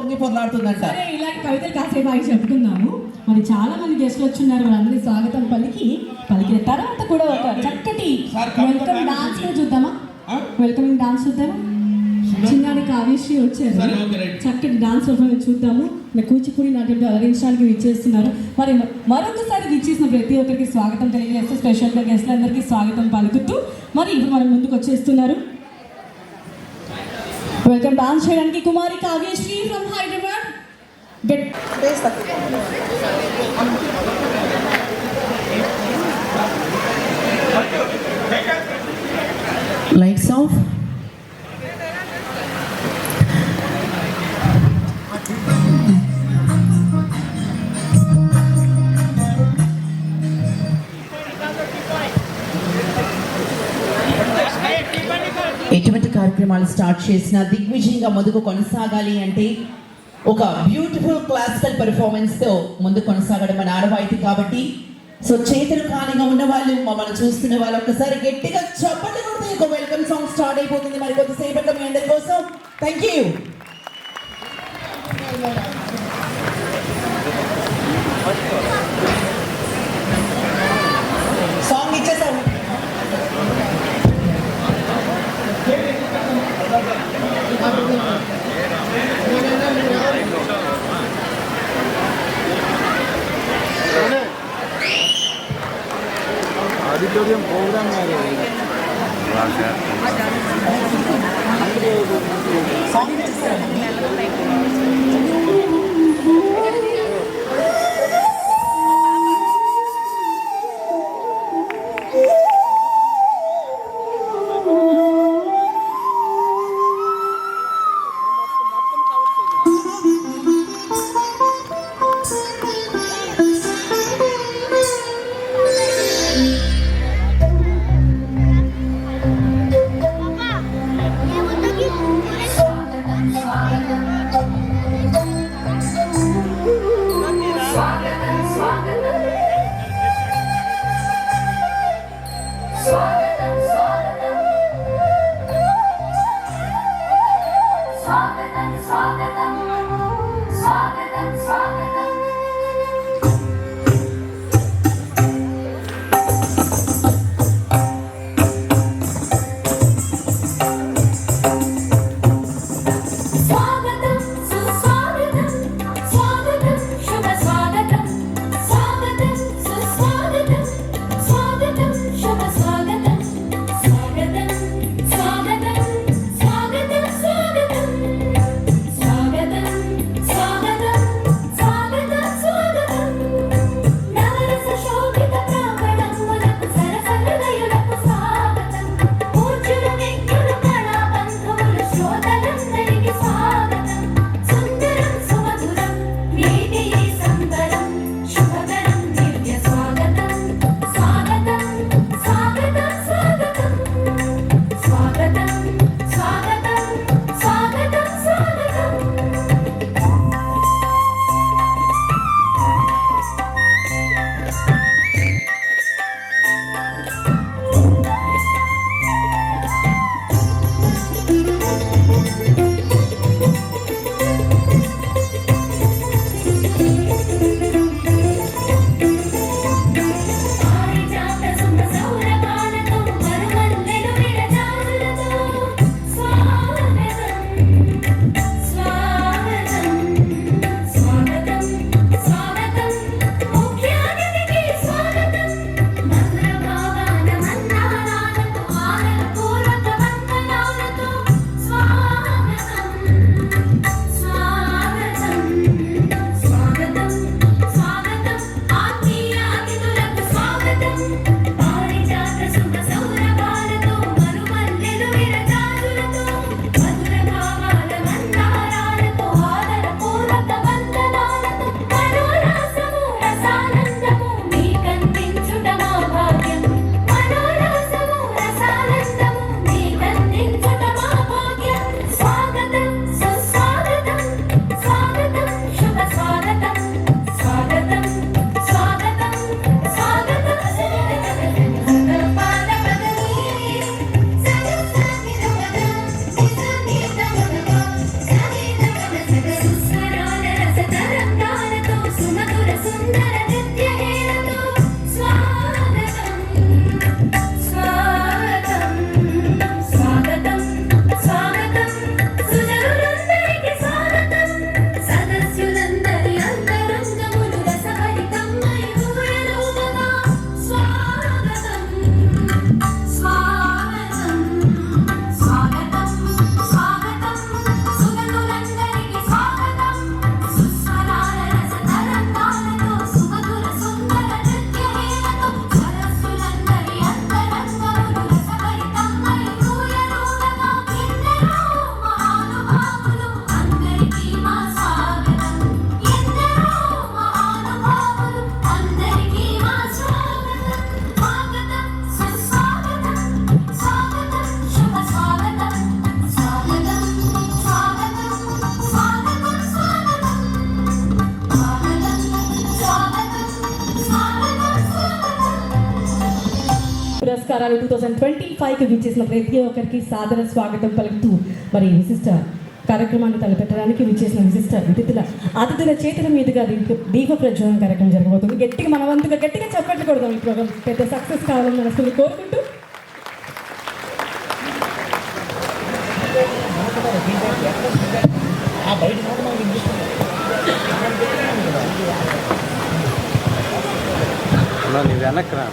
పొంగి పొరలాడుతుందంట. సరే ఇలాంటి కవితలు కాసేపు ఆగి చెప్పుకుందాము. మరి చాలా మంది గెస్ట్లు వచ్చున్నారు, వాళ్ళందరి స్వాగతం పలికిన తర్వాత కూడా ఒక చక్కటి వెల్కమ్ డాన్స్ చూద్దామా? వెల్కమింగ్ డాన్స్ చూద్దామా? చిన్నాడి కావ్యశ్రీ వచ్చారు, చక్కటి డాన్స్ పర్ఫార్మెన్స్ చూద్దాము. కూచిపూడి నాట్యంతో అలరించడానికి విచ్చేస్తున్నారు. మరి మరొకసారి విచ్చేసిన ప్రతి ఒక్కరికి స్వాగతం తెలియజేస్తూ స్పెషల్గా గెస్ట్లందరికీ స్వాగతం పలుకుతూ మరి ఇప్పుడు మనం ముందుకు వచ్చేస్తున్నారు. వెల్కమ్ డాన్స్ చేయడానికి Kumari Kavyasri from Hyderabad. Lights off. ఎటువంటి కార్యక్రమాలు స్టార్ట్ చేసినా దిగ్విజయంగా ముందుకు కొనసాగాలి అంటే ఒక బ్యూటిఫుల్ క్లాసికల్ పెర్ఫార్మెన్స్తో ముందుకు కొనసాగడం మన ఆనవాయితీ. కాబట్టి సో చేతులు ఖాళీగా ఉన్న వాళ్ళు, మమ్మల్ని చూస్తున్న వాళ్ళు ఒక్కసారి గట్టిగా చప్పట్లు కొడితే ఒక వెల్కమ్ సాంగ్ స్టార్ట్ అయిపోతుంది మరి కొద్దిసేపట్లో మీ అందరి కోసం. Thank you. సాంగ్ ఇచ్చేసాం. ఆడిటోరియం ప్రోగ్రామ్ స్వాగతం నమస్కారాలు. 2025కి విచ్చేసిన ప్రతి ఒక్కరికి సాదర స్వాగతం పలుకుతూ మరి విశిష్ట కార్యక్రమాన్ని తలపెట్టడానికి విచ్చేసిన విశిష్ట అతిథుల చేతుల మీదుగా దీప ప్రజ్వలన కార్యక్రమం జరగబోతుంది. గట్టిగా మన వంతుగా గట్టిగా చప్పట్లు కొడదాం. ఈ ప్రోగ్రామ్ పెద్ద సక్సెస్ కావాలని మనసుని కోరుకుంటూ నీ వెనక్కి రా.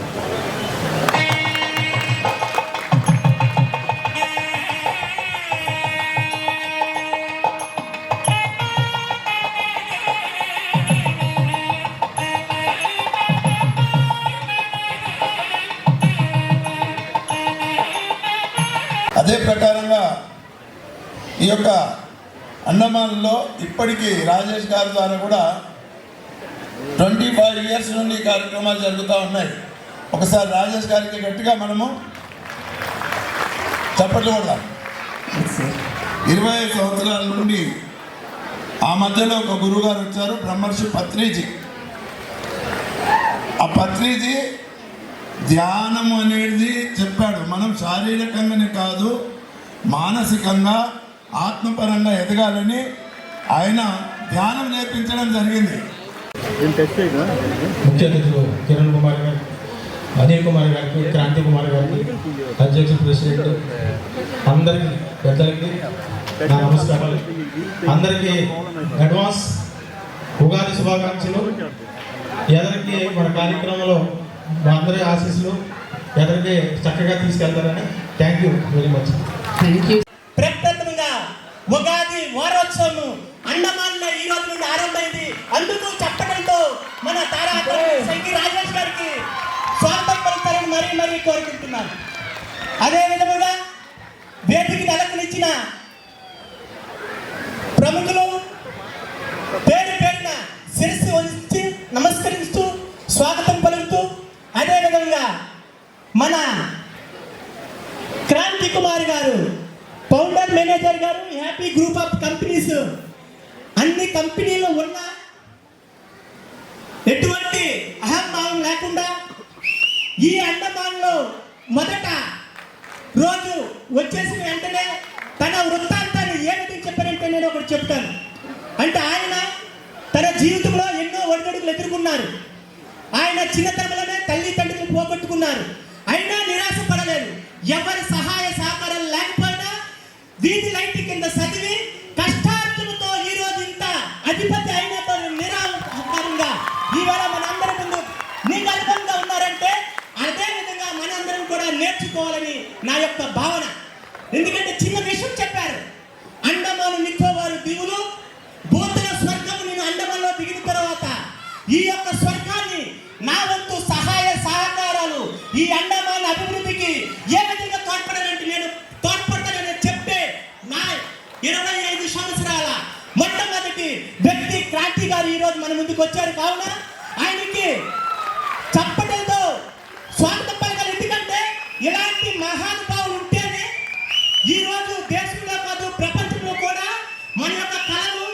అదే ప్రకారంగా ఈ యొక్క అండమాన్లో ఇప్పటికీ రాజేష్ గారి ద్వారా కూడా 25 ఇయర్స్ నుండి ఈ కార్యక్రమాలు జరుగుతూ ఉన్నాయి. ఒకసారి రాజేష్ గారికి గట్టిగా మనము చప్పట్లు కొడదాం. 25 సంవత్సరాల నుండి ఆ మధ్యలో ఒక గురువు గారు వచ్చారు, బ్రహ్మర్షి పత్రిజీ. ఆ పత్రిజీ ధ్యానం అనేది చెప్పాడు. మనం శారీరకంగానే కాదు, మానసికంగా ఆత్మపరంగా ఎదగాలని ఆయన ధ్యానం నేర్పించడం జరిగింది. ముఖ్య అతిథులు కిరణ్ కుమార్ గారు, అనిల్ కుమార్ గారికి, క్రాంతి కుమార్ గారికి, అధ్యక్షుడు ప్రెసిడెంట్ అందరికీ పెద్దలకి నా నమస్కారాలు. అందరికీ అడ్వాన్స్ ఉగాది శుభాకాంక్షలు. ఎదరికి మన కార్యక్రమంలో మా అందరి ఆశీస్సులు ఎదరికి చక్కగా తీసుకెళ్తారని థ్యాంక్ యూ వెరీ మచ్. ప్రప్రథమంగా ఉగాది వారోత్సవం అండమాన్లో ఈ రోజు నుండి ఆరంభమైంది. అందుకు చెప్పడంతో మన తారా సంగీ రాజేష్ గారికి స్వాగతం పలుకుతారని మరీ కోరుకుంటున్నాను. అదే విధముగా వేదికకి అలకనిచ్చిన ప్రముఖులు పేరున శిరస్సు వంచి నమస్కరిస్తూ స్వాగతం పలుకుతూ, అదేవిధంగా మన క్రాంతి కుమార్ గారు ఫౌండర్ మేనేజర్ గారు, హ్యాపీ గ్రూప్ ఆఫ్ కంపెనీస్, అన్ని కంపెనీలు ఉన్న ఎటువంటి అహంభావం లేకుండా ఈ అండమాన్లో మొదట రోజు వచ్చేసిన వెంటనే తన వృత్తాంతాన్ని ఏ విధంగా చెప్పారంటే నేను ఒకటి చెప్తాను. అంటే ఆయన తన జీవితంలో ఎన్నో ఒడిదుడుకులు ఎదుర్కొన్నారు. ఆయన చిన్నతనంలోనే తల్లిదండ్రులు పోగొట్టుకున్నారు. అయినా నిరాశ పడలేదు. ఎవరి సహాయ సహకారాలు లేకపోయినా వీధి లైట్ కింద చదివి కష్టార్జనతో ఈ రోజు ఇంత అధిపతి అయినతో నిరాకారంగా ఈవేళ మనందరి ముందు నిగర్భంగా ఉన్నారంటే అదే విధంగా మనందరం కూడా నేర్చుకోవాలని నా యొక్క భావన. ఎందుకంటే చిన్న విషయం చెప్పారు. అండమాను నికోబారు దీవులు భూతల స్వర్గము. నేను అండమాన్లో దిగిన తర్వాత ఈ యొక్క స్వర్గాన్ని నా వంతు సహాయ సహకారాలు ఈ అండమాన్ అభివృద్ధికి ఏ విధంగా తోడ్పడాలంటే నేను తోడ్పడతానని చెప్పే నా 25 సంవత్సరాల మొట్టమొదటి వ్యక్తి క్రాంతి గారు ఈరోజు మన ముందుకు వచ్చారు. కావున ఆయనకి చప్పటలతో స్వాగతం పలకాలి. ఎందుకంటే ఇలాంటి మహానుభావులు ఉంటేనే ఈరోజు దేశంలో కాదు ప్రపంచంలో కూడా మన యొక్క కళలు,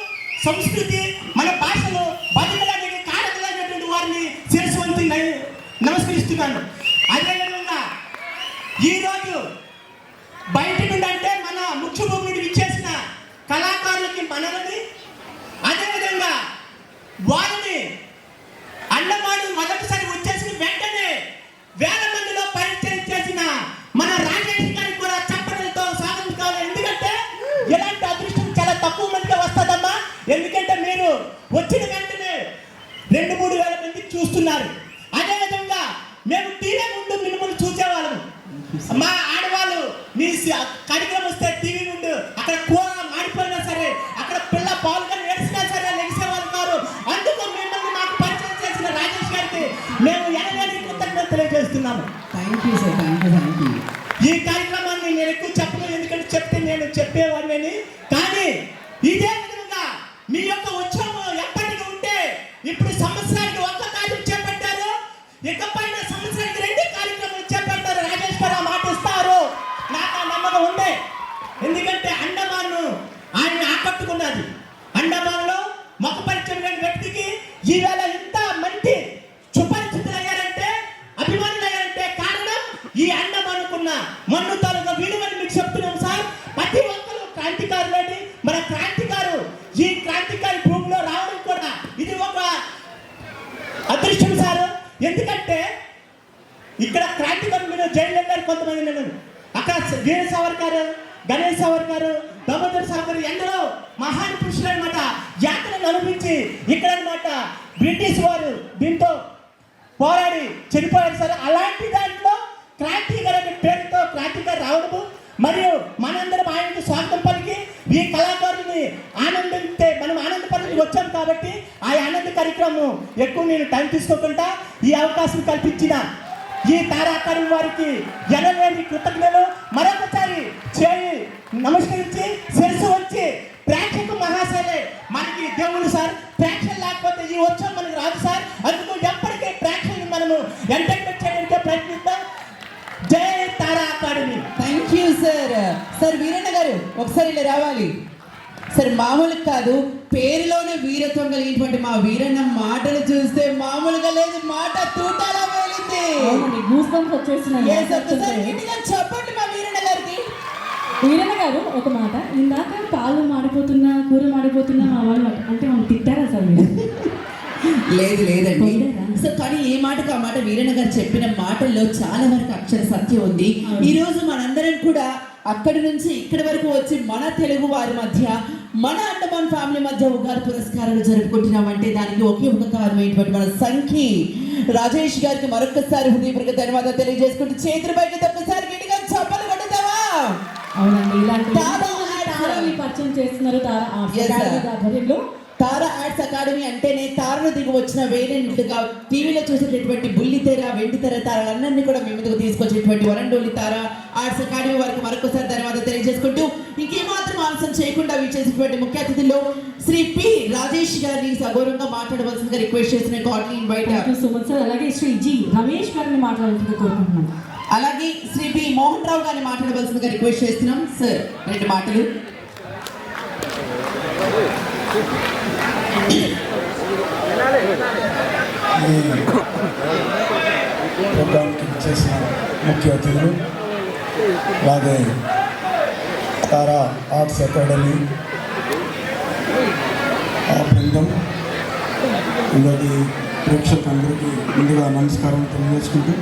సంస్కృతి, మన భాషలు బతుకడానికి కారకులైనటువంటి వారిని శిరస్వంతి నమస్కరిస్తున్నాను. అదేవిధంగా ఈరోజు బయట నుండి అంటే మన ముఖ్య భూమి నుండి ఇచ్చేసిన కళాకారులకి మనల్ని, అదేవిధంగా వారిని అండమాను మొదటిసారి వచ్చేసిన వెంటనే వేల మందిలో పరిచయం చేసిన మన రాజేష్ గారికి కూడా చప్పట్లతో స్వాగతం కావాలి. ఎందుకంటే ఇలాంటి అదృష్టం చాలా తక్కువ మందిగా వస్తుందమ్మా. ఎందుకంటే మీరు వచ్చిన వెంటనే 2-3 వేల మంది చూస్తున్నారు. అదేవిధంగా మేము టీవీ ముందు మిమ్మల్ని చూసేవాళ్ళం. మా ఆడవాళ్ళు మీ కార్యక్రమం వస్తే టీవీ ముందు అక్కడ కూర మాడిపోయినా సరే, అక్కడ పిల్ల పాలుగా నేర్చినా సరే లెగిసేవాళ్ళు కాదు. అందుకు మిమ్మల్ని మాకు పరిచయం చేసిన రాజేష్ గారికి మేము ఎనలేని కృతజ్ఞతలు తెలియజేస్తున్నాము. Thank you sir, thank you. ఈ కార్యక్రమాన్ని నేను ఎక్కువ చెప్పను, ఎందుకంటే చెప్తే నేను చెప్పేవాడిని. కానీ ఇదే విధంగా మీ యొక్క ఉత్సవం ఎప్పటికీ ఉంటే ఇప్పుడు సంవత్సరానికి ఒక్క కార్యక్రమం చేపట్టారు, ఇకపైన సంవత్సరానికి 2 కార్యక్రమాలు చేపట్టారు. రాజేష్ గారు ఆ మాట ఇస్తారు, నాకు ఆ నమ్మకం ఉంది. ఎందుకంటే అండమాన్ను ఆయన ఆకట్టుకున్నది. అండమాన్లో మొక్కపరిచిన వ్యక్తికి ఈవేళ ఇంత మంచి సుపరిచితులు అయ్యారంటే, అభిమానులు అయ్యారంటే కారణం ఈ అండ ఎందుకంటే ఇక్కడ క్రాంతికారులు జైలు వెళ్ళారు కొంతమంది. నేను అక్కడ వీర సావర్కర్, గణేష్ సావర్కర్, దామోదర్ సావర్కర్ ఎందరో మహాన్ పురుషులు అనమాట యాత్రను అనుభవించి ఇక్కడ అనమాట బ్రిటిష్ వారు దీంతో పోరాడి చనిపోయారు సార్. అలాంటి దాంట్లో క్రాంతికారి అనే పేరుతో క్రాంతికారి రావడము మరియు మనందరం ఆయనకు స్వాగతం పలికి ఈ కళాకారుని ఆనందించే మనం ఆనందపరికి వచ్చాం కాబట్టి ఆ ఆనంద కార్యక్రమం ఎక్కువ నేను టైం తీసుకోకుండా ఈ అవకాశం కల్పించిన ఈ తారా అకాడమీ వారికి ఎనలేని కృతజ్ఞతలు మరొకసారి చేయి నమస్కరించి శిరస్సు వచ్చి ప్రేక్షక మహాశైలే మనకి దేవుడు సార్. ప్రేక్షకులు లేకపోతే ఈ ఉత్సవం మనకి రాదు సార్. అందుకు ఎప్పటికీ ప్రేక్షకులు మనము ఎంటర్టైన్మెంట్ చేయడానికి ప్రయత్నిద్దాం. జై Tara academy. Thank you sir. Sir Veeranna గారు ఒకసారి ఇలా రావాలి సార్. మామూలు కాదు, పేరులోనే వీరత్వం కలిగినటువంటి మా వీరన్న మాటలు చూస్తే మామూలుగా లేదు, మాట తూటాలా వేలింది. గూస్ బంప్స్ వచ్చేస్తున్నాయి. Yes, sir. ఒకసారి గట్టిగా చెప్పండి మా వీరన్న గారికి. వీరన్న గారు ఒక మాట, ఇందాక పాలు మాడిపోతున్నా కూర మాడిపోతున్నా మా వాళ్ళు అంటే మనం తిట్టారా సార్ మీరు? లేదండి సో కానీ ఏ మాటకు ఆ మాట వీరన్న గారు చెప్పిన మాటల్లో చాలా వరకు అక్షర సత్యం ఉంది. ఈ రోజు మనందరం కూడా అక్కడి నుంచి ఇక్కడి వరకు వచ్చి మన తెలుగు వారి మధ్య, మన అండమాన్ ఫ్యామిలీ మధ్య ఉగాది పురస్కారాలు జరుపుకుంటున్నామంటే దానికి ఒకే ఒక కారణమైనటువంటి మన సంఖ్య రాజేష్ గారికి మరొకసారి హృదయపూర్వక ధన్యవాదాలు తెలియజేసుకుంటూ చేతులు బయట ఒక్కసారి గట్టిగా చప్పలు కొట్టుతావా? అవునండి, ఇలాంటి తారా పరిచయం చేస్తున్నారు తారా Yes, sir. ఆధ్వర్యంలో. తారా ఆర్ట్స్ అకాడమీ అంటేనే తారను దిగి వచ్చిన వేరేగా టీవీలో చూసేటటువంటి బుల్లి తెర, వెండి తెర తారలన్నీ కూడా మీ ముందుకు తీసుకొచ్చేటువంటి వరండోలి తారా ఆర్ట్స్ అకాడమీ వారికి మరొకసారి ధన్యవాదాలు తెలియజేసుకుంటూ ఇంకేమాత్రం ఆలస్యం చేయకుండా విచ్చేసినటువంటి ముఖ్య అతిథుల్లో శ్రీ పి రాజేష్ గారిని సగౌరవంగా మాట్లాడవలసిందిగా రిక్వెస్ట్ చేసిన కార్డుని ఇన్వైట్. So much sir. అలాగే శ్రీ జి రమేష్ గారిని మాట్లాడాల్సిందిగా కోరుకుంటున్నాం. అలాగే శ్రీ పి మోహన్ రావు గారిని మాట్లాడవలసిందిగా రిక్వెస్ట్ చేస్తున్నాం. సార్ 2 మాటలు. ఈ ప్రోగ్రాంకి చేసిన ముఖ్య అతిథులు, అలాగే తారా ఆర్ట్స్ అకాడమీ ఆ బృందం, ఇలాంటి ప్రేక్షకులందరికీ ముందుగా నమస్కారం తెలియజేసుకుంటూ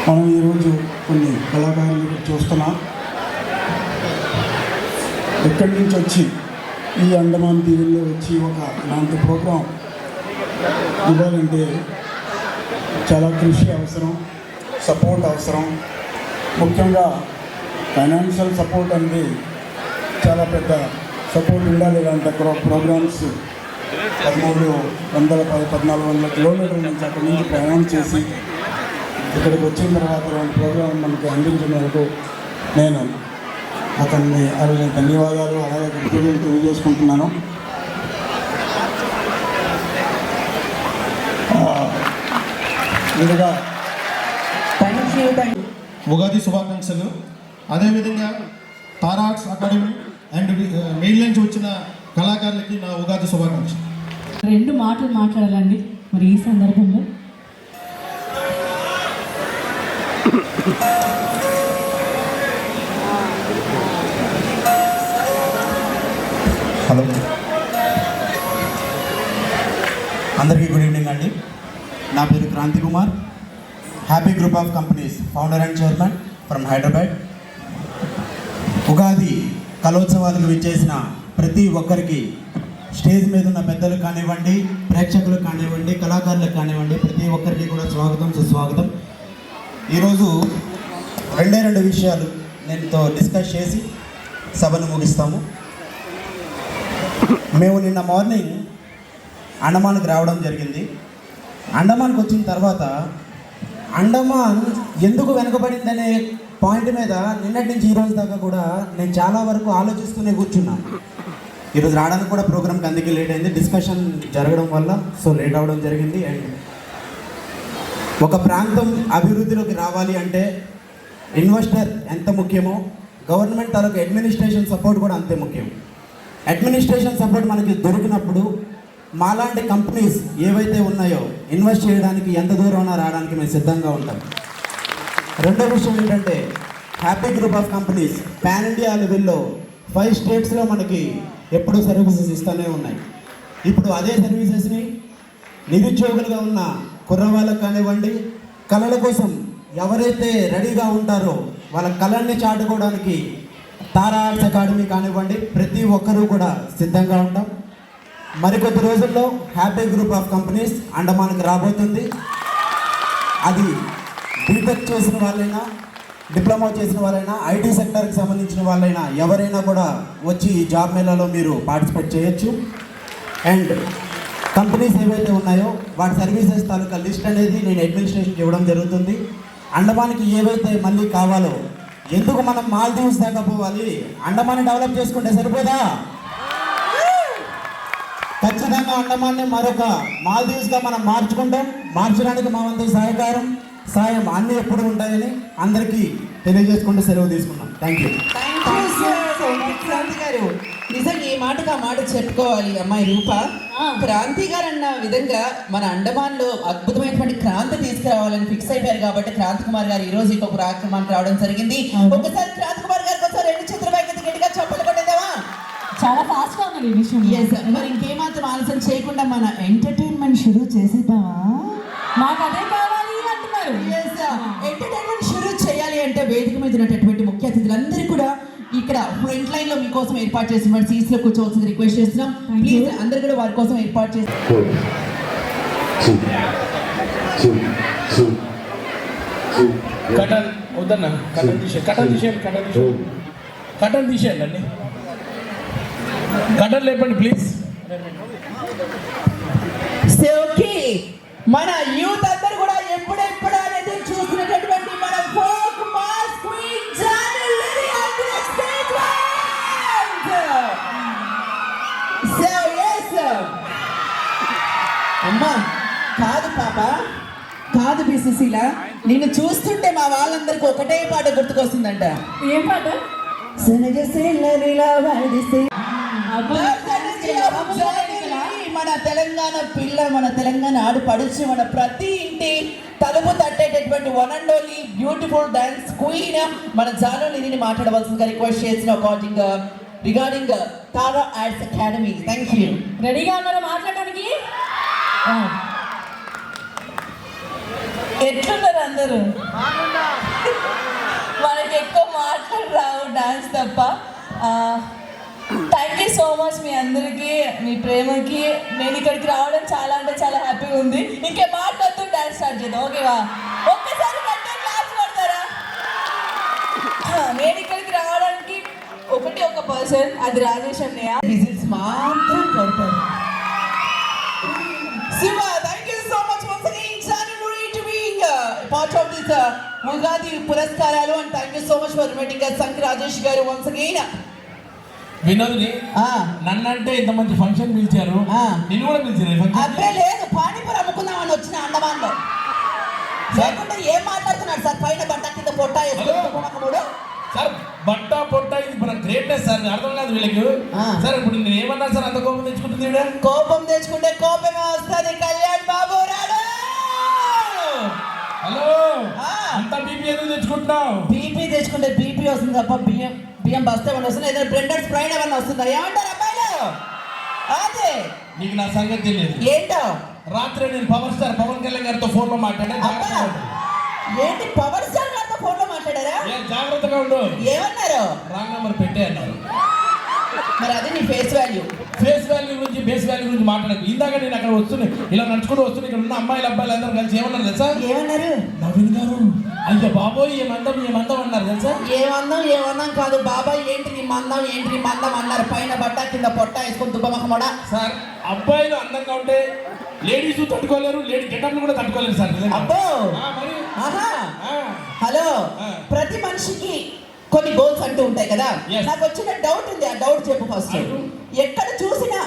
మనం ఈరోజు కొన్ని కళాకారులు చూస్తున్నాం. ఎక్కడి నుంచి వచ్చి ఈ అండమాన్ దీవుల్లో వచ్చి ఒక ఇలాంటి ప్రోగ్రాం ఇవ్వాలంటే చాలా కృషి అవసరం, సపోర్ట్ అవసరం. ముఖ్యంగా ఫైనాన్షియల్ సపోర్ట్ అనేది చాలా పెద్ద సపోర్ట్ ఉండాలి. ఇలాంటి ప్రోగ్రామ్స్ 1300-1400 కిలోమీటర్ల నుంచి అక్కడి నుంచి ప్రయాణం చేసి ఇక్కడికి వచ్చిన తర్వాత ఇలాంటి ప్రోగ్రాం మనకు అందించినందుకు నేను అతన్ని ధన్యవాదాలు అలాగే కృతజ్ఞతలు తెలియజేసుకుంటున్నాను. ముందుగా ఉగాది శుభాకాంక్షలు. అదేవిధంగా తారా ఆర్ట్స్ అకాడమీ అండ్ మెయిన్ నుంచి వచ్చిన కళాకారులకి నా ఉగాది శుభాకాంక్షలు. 2 మాటలు మాట్లాడాలండి మరి ఈ సందర్భంలో. హలో, అందరికీ గుడ్ ఈవినింగ్ అండి. నా పేరు Kranti Kumar, happy group of companies founder and chairman from Hyderabad. Ugadi కలోత్సవాలకు విచ్చేసిన ప్రతి ఒక్కరికి, స్టేజ్ మీద ఉన్న పెద్దలు కానివ్వండి, ప్రేక్షకులకు కానివ్వండి, కళాకారులకు కానివ్వండి, ప్రతి ఒక్కరికి కూడా స్వాగతం, సుస్వాగతం. ఈరోజు 2 విషయాలు నేనుతో డిస్కస్ చేసి సభను ముగిస్తాము. మేము నిన్న మార్నింగ్ అండమాన్కి రావడం జరిగింది. అండమాన్కి వచ్చిన తర్వాత అండమాన్ ఎందుకు వెనుకబడిందనే పాయింట్ మీద నిన్నటి నుంచి ఈ రోజు దాకా కూడా నేను చాలా వరకు ఆలోచిస్తూనే కూర్చున్నాను. ఈరోజు రావడానికి కూడా ప్రోగ్రామ్కి అందుకే లేట్ అయింది, డిస్కషన్ జరగడం వల్ల సో లేట్ అవ్వడం జరిగింది. అండ్ ఒక ప్రాంతం అభివృద్ధిలోకి రావాలి అంటే ఇన్వెస్టర్ ఎంత ముఖ్యమో గవర్నమెంట్ తాలూకు అడ్మినిస్ట్రేషన్ సపోర్ట్ కూడా అంతే ముఖ్యం. అడ్మినిస్ట్రేషన్ సపోర్ట్ మనకి దొరికినప్పుడు మాలాంటి కంపెనీస్ ఏవైతే ఉన్నాయో ఇన్వెస్ట్ చేయడానికి ఎంత దూరం ఉన్నా రావడానికి మేము సిద్ధంగా ఉంటాం. రెండో విషయం ఏంటంటే happy group of companies pan India లెవెల్లో 5 స్టేట్స్లో మనకి ఎప్పుడూ సర్వీసెస్ ఇస్తూనే ఉన్నాయి. ఇప్పుడు అదే సర్వీసెస్ని నిరుద్యోగులుగా ఉన్న కుర్రవాళ్ళకు కానివ్వండి, కళల కోసం ఎవరైతే రెడీగా ఉంటారో వాళ్ళ కళల్ని చాటుకోవడానికి తారా ఆర్ట్స్ అకాడమీ కానివ్వండి, ప్రతి ఒక్కరూ కూడా సిద్ధంగా ఉంటాం. మరికొద్ది రోజుల్లో హ్యాపీ గ్రూప్ ఆఫ్ కంపెనీస్ అండమాన్కి రాబోతుంది. అది బీటెక్ చేసిన వాళ్ళైనా, డిప్లొమా చేసిన వాళ్ళైనా, ఐటీ సెక్టర్కి సంబంధించిన వాళ్ళైనా ఎవరైనా కూడా వచ్చి ఈ జాబ్ మేళాలో మీరు పార్టిసిపేట్ చేయొచ్చు. అండ్ కంపెనీస్ ఏవైతే ఉన్నాయో వాటి సర్వీసెస్ తాలూకా లిస్ట్ అనేది నేను అడ్మినిస్ట్రేషన్కి ఇవ్వడం జరుగుతుంది. అండమాన్కి ఏవైతే మళ్ళీ కావాలో, ఎందుకు మనం మాల్దీవ్స్ దాకా పోవాలి, అండమాన్ని డెవలప్ చేసుకుంటే సరిపోదా? ఖచ్చితంగా అండమాన్ని మరొక మాల్దీవ్స్గా మనం మార్చుకుంటాం. మార్చడానికి మా వంతు సాయం అన్నీ ఎప్పుడు ఉంటాయని అందరికీ తెలియజేసుకుంటూ సెలవు తీసుకున్నాం. Thank you. క్రాంతి గారు నిజంగా ఈ మాటగా మాట చెప్పుకోవాలి. అమ్మాయి రూప, క్రాంతి గారు అన్న విధంగా మన అండమాన్ లో అద్భుతమైనటువంటి క్రాంతి తీసుకురావాలని ఫిక్స్ అయిపోయారు కాబట్టి క్రాంతి కుమార్ గారు ఈ రోజు ఇంకొక కార్యక్రమానికి రావడం జరిగింది. ఒకసారి క్రాంతి కుమార్ గారికి ఒకసారి 2 చేతుల పైకి గట్టిగా చప్పట్లు కొట్టేద్దామా? చాలా ఫాస్ట్ గా ఉన్నారు ఈ విషయం. మరి ఇంకేమాత్రం ఆలస్యం చేయకుండా మన ఎంటర్టైన్మెంట్ షురూ చేసేద్దామా? మాకు అదే కావాలి అంటున్నారు. ఎంటర్టైన్మెంట్ షురూ చేయాలి అంటే వేదిక మీద ఉన్నటువంటి ముఖ్య అతిథులందరూ కూడా ఇక్కడ ఫ్రంట్ లైన్ లో మీకోసం ఏర్పాటు చేసిన సీట్స్ లో కూర్చోవలసింది రిక్వెస్ట్ చేస్తున్నాం. ప్లీజ్ అందరూ కూడా వారి కోసం ఏర్పాటు చేస్తాం. కటన్ వద్దన్న, కటన్ తీసేయండి అండి. కటన్ లేపండి ప్లీజ్. ఓకే, మన యూత్ అందరూ కూడా ఎప్పుడెప్పుడు అనేది చూస్తున్నటువంటి మన folk mass queen Janu Lily on the stage. So yes అమ్మా, కాదు పాప, కాదు బిసిసిల, నిన్ను చూస్తుంటే మా వాళ్ళందరికీ ఒకటే పాట గుర్తుకొస్తుందంట. ఏం పాట? మన తెలంగాణ పిల్ల, మన తెలంగాణ ఆడపడుచు, మన ప్రతి ఇంటి తలుపు తట్టేటటువంటి one and only beautiful dance queen మన జాను లిలీని మాట్లాడవలసిందిగా రిక్వెస్ట్ చేసిన regarding Tara arts academy. Thank you. రెడీగా ఉన్నారా మాట్లాడడానికి? ఎట్లున్నారు అందరూ? మనకి ఎక్కువ మాటలు రావు, డాన్స్ తప్ప. థ్యాంక్ యూ సో మచ్ మీ అందరికీ, మీ ప్రేమకి. నేను ఇక్కడికి రావడం చాలా అంటే చాలా హ్యాపీగా ఉంది. ఇంకే మాట్లాడుతూ డాన్స్ స్టార్ట్ చేద్దాం, ఓకేవా? ఒక్కసారి గట్టిగా క్లాస్ కొడతారా? నేను ఇక్కడికి రావడానికి ఒక పర్సన్, అది రాజేష్ అన్నయ్య. విజిల్స్ మాత్రం కొడతారు. Shiva, thank you so much once again January to being part of this Ugadi పురస్కారాలు, and thank you so much for inviting us సంక్ రాజేష్ గారు once again. వినోద్ని నన్నంటే ఇంతమంది ఫంక్షన్ పిలిచారు, నిన్ను కూడా పిలిచారు. అబ్బే లేదు, పానీపూరి అమ్ముకుందామని వచ్చిన అండమాన్ లో. లేకుంటే ఏం మాట్లాడుతున్నాడు సార్? పైన బట్ట కింద పొట్ట వేసుకున్నాడు సార్. బట్ట పొట్ట ఇది మన గ్రేట్నెస్ సార్, అర్థం కాదు వీళ్ళకి. సార్ ఇప్పుడు నేను ఏమన్నా సార్, అంత కోపం తెచ్చుకుంటుంది. కోపం తెచ్చుకుంటే కోపమే వస్తుంది. కళ్యాణ్ బాబు రాడు. హలో, అంత బీపీ ఎందుకు తెచ్చుకుంటున్నావు? బీపీ తెచ్చుకుంటే బీపీ వస్తుంది తప్ప బియ్యం బస్తే ఏమన్నా వస్తుంది? ఏదైనా బ్రెండెడ్ స్ప్రైడ్ ఏమన్నా వస్తుందా? ఏమంటారు అబ్బాయిలు? అదే నీకు నా సంగతి తెలియదు. ఏంటో రాత్రి నేను పవర్ స్టార్ పవన్ కళ్యాణ్ గారితో ఫోన్ లో మాట్లాడాను. ఏంటి పవర్ స్టార్ గారితో ఫోన్ లో మాట్లాడారా? జాగ్రత్తగా ఉండు. ఏమన్నారు? రాంగ్ నెంబర్ పెట్టే అన్నారు. మరి అది నీ ఫేస్ వాల్యూ గురించి బేస్ వాల్యూ గురించి మాట్లాడకు. ఇందాక నేను అక్కడ వస్తున్నాయి, ఇలా నడుచుకుంటూ వస్తున్నాయి, ఇక్కడ ఉన్న అమ్మాయిలు అబ్బాయిలు అందరూ కలిసి ఏమన్నారు తెలుసా? ఏమన్నారు? నవీన్ గారు అయ్యో బాబోయ్ ఏమందం అన్నారు తెలుసా? ఏమన్నాం కాదు బాబాయ్, ఏంటి నీ మందం అన్నారు. పైన బట్ట కింద పొట్ట వేసుకొని దుబ్బమక్కమోడా. సార్, అబ్బాయిలు అందంగా ఉంటే లేడీస్ తట్టుకోలేరు, లేడీ గెటప్లు కూడా తట్టుకోలేరు సార్. అబ్బో, హలో, ప్రతి మనిషికి కొన్ని గోల్స్ అంటూ ఉంటాయి కదా. నాకు వచ్చిన డౌట్ ఉంది, ఆ డౌట్ చెప్పు ఫస్ట్. ఎక్కడ చూసినా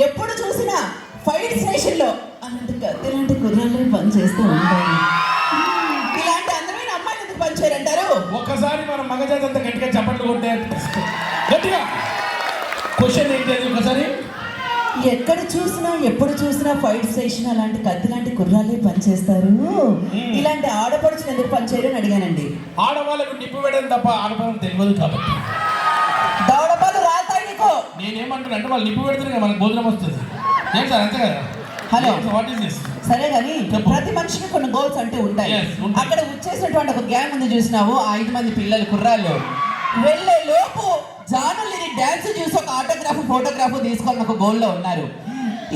ఎప్పుడు చూసినా ఫైట్ స్టేషన్ లో ఇలాంటి కుర్రాళ్ళు పని చేస్తూ ఉంటాయి. ఇలాంటి అందమైన అమ్మాయిలు ఎందుకు పని చేయరంటారు? ఒక్కసారి మనం మగజాతంతా గట్టిగా చప్పట్లు కొట్టే గట్టిగా క్వశ్చన్ ఏంటి అది ఒకసారి. ఎక్కడ చూసినా ఎప్పుడు చూసినా ఫైట్ స్టేషన్ అలాంటి కత్తి లాంటి కుర్రాళ్ళే పనిచేస్తారు. ఇలాంటి ఆడపడుచుని ఎందుకు పనిచేయరు అని అడిగానండి. ఆడవాళ్ళకు నిప్పు వేయడం తప్ప ఆడపడడం తెలియదు కాబట్టి. దౌడపాలు రాతాయి నీకు. నేనేమంటున్నా అంటే వాళ్ళు నిప్పు పెడితేనే మనకు భోజనం వస్తుంది. ఏం సార్ అంతే కదా? హలో. What is this? సరే కానీ ప్రతి మనిషికి కొన్ని గోల్స్ అంటూ ఉంటాయి. Yes, ఉంటాయి. అక్కడ వచ్చేసినటువంటి ఒక గ్యాంగ్ ఉంది చూసినావు, ఆ 5 మంది పిల్లలు కుర్రాళ్ళు వెళ్ళే లోపు జానుల్ని డ్యాన్స్ చూసి ఒక ఆటోగ్రాఫ్ ఫోటోగ్రాఫ్ తీసుకొని ఒక గోల్లో ఉన్నారు.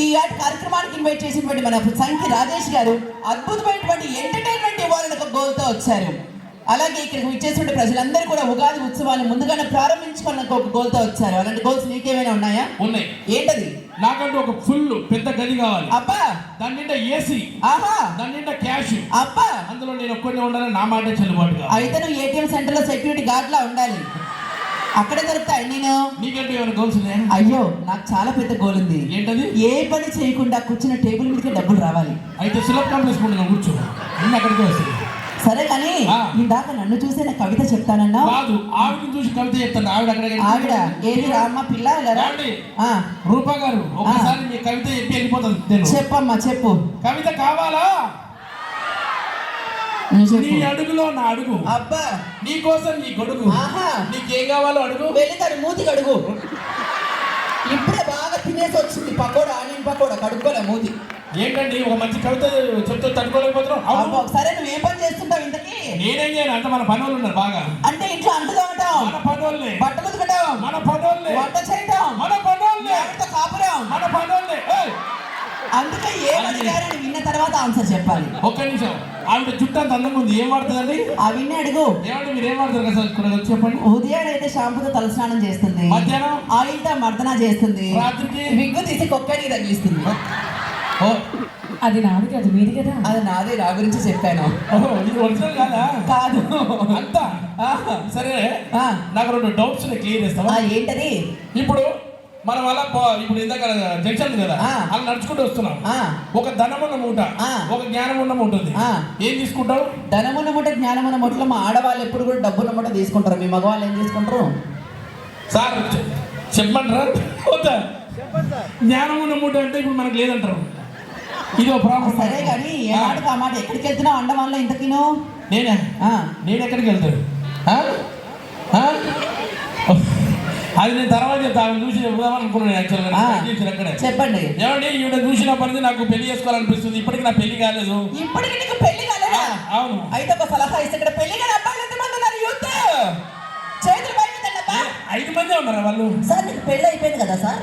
ఈ ఆట కార్యక్రమానికి ఇన్వైట్ చేసినటువంటి మన సంఖ్య రాజేష్ గారు అద్భుతమైనటువంటి ఎంటర్టైన్మెంట్ ఇవ్వాలని ఒక గోల్తో వచ్చారు. అలాగే ఇక్కడికి వచ్చేసినటువంటి ప్రజలందరూ కూడా ఉగాది ఉత్సవాన్ని ముందుగానే ప్రారంభించుకున్న ఒక గోల్తో వచ్చారు. అలాంటి గోల్స్ నీకేమైనా ఉన్నాయా? ఉన్నాయి. ఏంటది? నాకంటూ ఒక ఫుల్ పెద్ద గది కావాలి. అబ్బా. దాని నిండా ఏసీ. ఆహా. దాని నిండా క్యాష్. అబ్బా. అందులో నేను ఒక్కడే ఉండాలని నా మాట చెల్లుబాటుగా. అయితే నువ్వు ఏటీఎం సెంటర్ లో సెక్యూరిటీ గార్డ్ లా ఉండాలి. అక్కడే దొరుకుతాయి. నేను నీకంటే ఏమైనా గోల్స్ ఉన్నాయా? అయ్యో నాకు చాలా పెద్ద గోల్ ఉంది. ఏంటది? ఏ పని చేయకుండా కూర్చున్న టేబుల్ మీదకి డబ్బులు రావాలి. అయితే సులభ కాంప్లెక్స్ ముందు కూర్చో, అన్ని అక్కడికే వస్తుంది. సరే కానీ ఇందాక నన్ను చూసే నా కవిత చెప్తానన్నా. కాదు, ఆవిడని చూసి కవిత చెప్తాను. ఆవిడ ఏది రామ్మ పిల్ల రూపా గారు ఒకసారి మీ కవిత చెప్పి వెళ్ళిపోతుంది. చెప్పమ్మా చెప్పు. కవిత కావాలా? నీ అడుగులో నా అడుగు. అబ్బా. నీ కోసం నీ గొడుగు. నీకేం కావాలో అడుగు. వెళ్ళితాడు మూతికి అడుగు. ఇప్పుడే బాగా తినేసి వచ్చింది పకోడా, ఆనియన్ పకోడా, కడుక్కోలే మూతి. ఏంటండి ఒక మంచి కవిత చెప్తే తట్టుకోలేకపోతున్నావు? సరే నువ్వు ఏ పని చేస్తుంటావు ఇంతకి? నేనేం చేయను, అంత మన పని వాళ్ళు ఉన్నారు బాగా. అంటే ఇంట్లో అంటు తోమటం మన పని వాళ్ళే, బట్టలు ఉతకటం మన పని వాళ్ళే, వంట చేయటం మన పని వాళ్ళే, కాపురం మన పని వాళ్ళే. అందుకే ఏం అడిగారని విన్న తర్వాత ఆన్సర్ చెప్పాలి. ఒక్క నిమిషం, ఆవిడ జుట్టు అంత అందంగా ఉంది, ఏం వాడుతుందండి? అవన్నీ అడుగు. ఏమంటే మీరు ఏం వాడతారు కదా సార్ చెప్పండి. ఉదయం అయితే షాంపూతో తలస్నానం చేస్తుంది, మధ్యాహ్నం ఆయిల్ తో మర్దన చేస్తుంది, రాత్రికి విగ్గు తీసి కొక్కడికి తగిలిస్తుంది. అది నాది కాదు, మీది కదా. అది నాదే, నా గురించి చెప్పాను. ఇది ఒరిజినల్ కాదా? కాదు అంతా. సరే నాకు 2 డౌట్స్ క్లియర్ చేస్తావా? ఏంటది? ఇప్పుడు మనం అలా ఇప్పుడు ఇందాక జంక్షన్ కదా, అలా నడుచుకుంటూ వస్తున్నాం. ఒక ధనమున్న మూట, ఒక జ్ఞానమున్న మూట ఉంది. ఏం తీసుకుంటావు? ధనమున్న మూట జ్ఞానమున్న మూటలో మా ఆడవాళ్ళు ఎప్పుడు కూడా డబ్బున్న మూట తీసుకుంటారు. మీ మగవాళ్ళు ఏం తీసుకుంటారు సార్? చెప్పమంటారా? జ్ఞానమున్న మూట అంటే ఇప్పుడు మనకు లేదంటారు. ఇదో ప్రాబ్లం. సరే కానీ ఏ మాటకు ఆ మాట. ఎక్కడికి వెళ్తున్నావు అండమాన్లో ఇంతకిను? నేను ఎక్కడికి వెళ్తాను? అది నేను తర్వాత చెప్తా. ఆమె చూసి చెప్దాం అనుకున్నాను యాక్చువల్గా. చెప్పండి. ఏమండి ఈవిడ చూసిన పని నాకు పెళ్లి చేసుకోవాలనిపిస్తుంది. ఇప్పటికి నా పెళ్లి కాలేదు. ఇప్పటికి నీకు పెళ్లి కాలేదా? అవును. అయితే ఒక సలహా ఇస్తే, ఇక్కడ పెళ్లి కాని అబ్బాయిలు ఎంతమంది ఉన్నారు? యూత్ చేతులు బయట 5 మందే ఉన్నారా వాళ్ళు? సార్ నీకు పెళ్లి అయిపోయింది కదా సార్,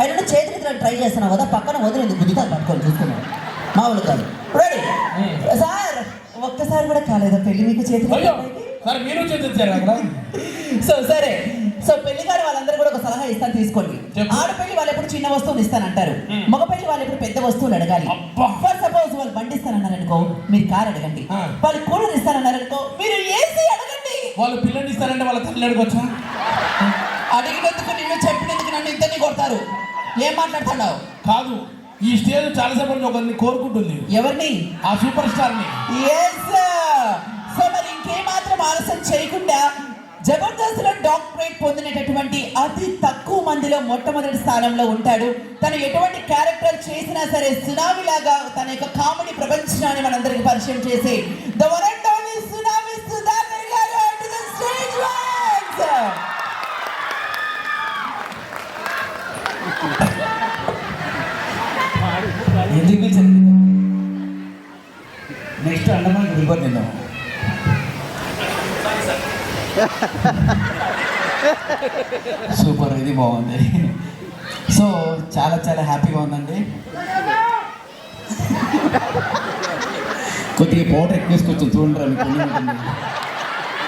ఆయన చేతులు ట్రై చేస్తున్నావు కదా, పక్కన వదిలేదు గుద్దుతాను పట్టుకొని చూసుకున్నాను. మామూలు కాదు. Ready sir? ఒక్కసారి కూడా కాలేదా పెళ్లి మీకు చేతులు? సార్ మీరు చేతిచ్చారు అక్కడ. సరే పెళ్లి గారు వాళ్ళందరూ కూడా ఒక సలహా ఇస్తాను, తీసుకోండి. ఆడపెళ్లి వాళ్ళు ఎప్పుడు చిన్న వస్తువులు ఇస్తానంటారు, మగ పెళ్లి వాళ్ళు ఎప్పుడు పెద్ద వస్తువులు అడగాలి. ఫర్ సపోజ్ వాళ్ళు బండి ఇస్తానన్నారనుకో, మీరు కార్ అడగండి. వాళ్ళు కూలర్ ఇస్తానన్నారనుకో, మీరు ఏసీ అడగండి. వాళ్ళు పిల్లలు ఇస్తారంటే వాళ్ళ తల్లి అడగొచ్చా? అడిగినందుకు నిన్ను చెప్పినందుకు నన్ను ఇద్దరిని కొడతారు. ఏం మాట్లాడుతున్నావు? కాదు, ఈ స్టేజ్ చాలాసేపటి ఒకరిని కోరుకుంటుంది. ఎవరిని? ఆ సూపర్ స్టార్ ని. సో మరి ఇంకేమాత్రం ఆలస్యం చేయకుండా జబర్దస్త్ లో డాక్టరేట్ పొందినటువంటి అతి తక్కువ మందిలో మొట్టమొదటి స్థానంలో ఉంటాడు. తను ఎటువంటి క్యారెక్టర్ చేసినా సరే సునామీ లాగా తన యొక్క కామెడీ ప్రపంచాన్ని మనందరికి పరిచయం చేసి the one and only tsunami Sudhakar గారు to the stage once. Next Andaman వెళ్ళిపోతుంది. సూపర్, ఇది బాగుంది. సో చాలా చాలా హ్యాపీగా ఉందండి. కొద్దిగా పౌడర్ ఎక్కువ వేసుకొచ్చాం చూడండి,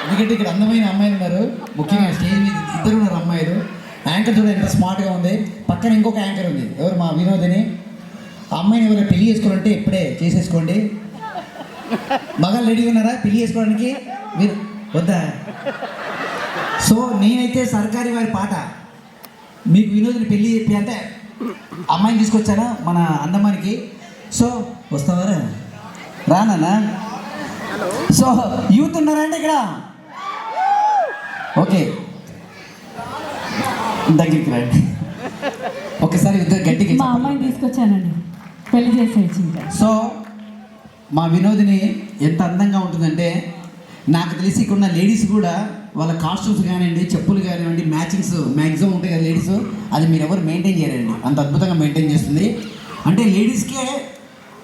ఎందుకంటే ఇక్కడ అందమైన అమ్మాయిలు ఉన్నారు. ముఖ్యంగా స్టేజ్ మీద 2 ఉన్నారు అమ్మాయిలు. యాంకర్ చూడ ఎంత స్మార్ట్గా ఉంది. పక్కన ఇంకొక యాంకర్ ఉంది, ఎవరు? మా వినోదని. ఆ అమ్మాయిని ఎవరైనా పెళ్లి చేసుకోవాలంటే ఇప్పుడే చేసేసుకోండి. మగాళ్ళు రెడీగా ఉన్నారా పెళ్లి చేసుకోవడానికి? మీరు వద్దా? సో నేనైతే సర్కారీ వారి పాట మీకు వినోద్ని పెళ్ళి చెప్పి అంటే అమ్మాయిని తీసుకొచ్చాను మన అందమానికి. సో వస్తావారా? రానా? సో యూత్ ఉన్నారా అండి ఇక్కడ? ఓకే, దగ్గరికి రండి ఒకసారి ఇద్దరు గట్టిగా. మా అమ్మాయిని తీసుకొచ్చానండి, పెళ్లి చేసేయచ్చు. సో మా వినోదిని ఎంత అందంగా ఉంటుందంటే, నాకు తెలిసి ఇక్కడ ఉన్న లేడీస్ కూడా వాళ్ళ కాస్ట్యూమ్స్ కానివ్వండి, చెప్పులు కానివ్వండి, మ్యాచింగ్స్ మ్యాక్సిమం ఉంటాయి కదా లేడీస్, అది మీరు ఎవరు మెయింటైన్ చేయరండి, అంత అద్భుతంగా మెయింటైన్ చేస్తుంది. అంటే లేడీస్కే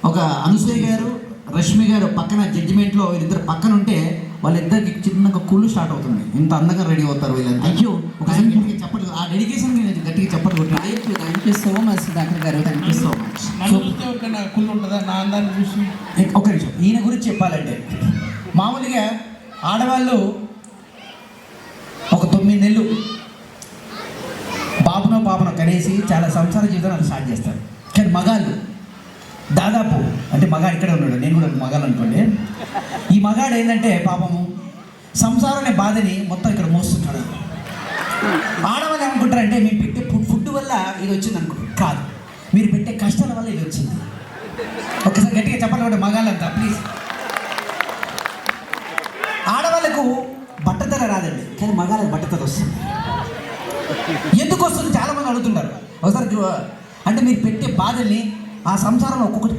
ఒక అనసూయ గారు రష్మి గారు పక్కన జడ్జిమెంట్లో వీళ్ళిద్దరు పక్కన ఉంటే వాళ్ళిద్దరికి చిన్నగా కుళ్ళు స్టార్ట్ అవుతుంది. ఇంత అందంగా రెడీ అవుతారు వీళ్ళంతా. అయ్యో ఒకసారి గట్టిగా చెప్పట్లు, ఆ డెడికేషన్ గట్టిగా చెప్పట్లు కొట్టారు. Thank you so much Sudhakar గారు, థ్యాంక్ యూ సో మచ్. కుళ్ళు ఉంటుందా నా అందాన్ని చూసి? ఒక నిమిషం, ఈయన గురించి చెప్పాలంటే మామూలుగా ఆడవాళ్ళు ఒక 9 నెలలు బాబునో పాపనో కనేసి చాలా సంసార జీవితాన్ని స్టార్ట్ చేస్తారు. కానీ మగాళ్ళు దాదాపు, అంటే మగాడు ఇక్కడే ఉన్నాడు, నేను కూడా మగాళ్ళు అనుకోండి, ఈ మగాడు ఏంటంటే పాపము సంసారం అనే బాధని మొత్తం ఇక్కడ మోస్తుంటాడు. ఆడవాళ్ళు ఏమనుకుంటారంటే మీరు పెట్టే ఫుడ్ వల్ల ఇది వచ్చింది అనుకుంటారు. కాదు, మీరు పెట్టే కష్టాల వల్ల ఇది వచ్చింది. ఒకసారి గట్టిగా చెప్పాలంటే మగాళ్ళంతా ప్లీజ్. ఆడవాళ్ళకు బట్టతల రాదండి, కానీ మగాళ్ళకి బట్టతల వస్తుంది. ఎందుకు వస్తుంది చాలామంది అడుగుతున్నారు. ఒకసారి అంటే మీరు పెట్టే బాధల్ని ఆ సంసారంలో ఒక్కొక్కటి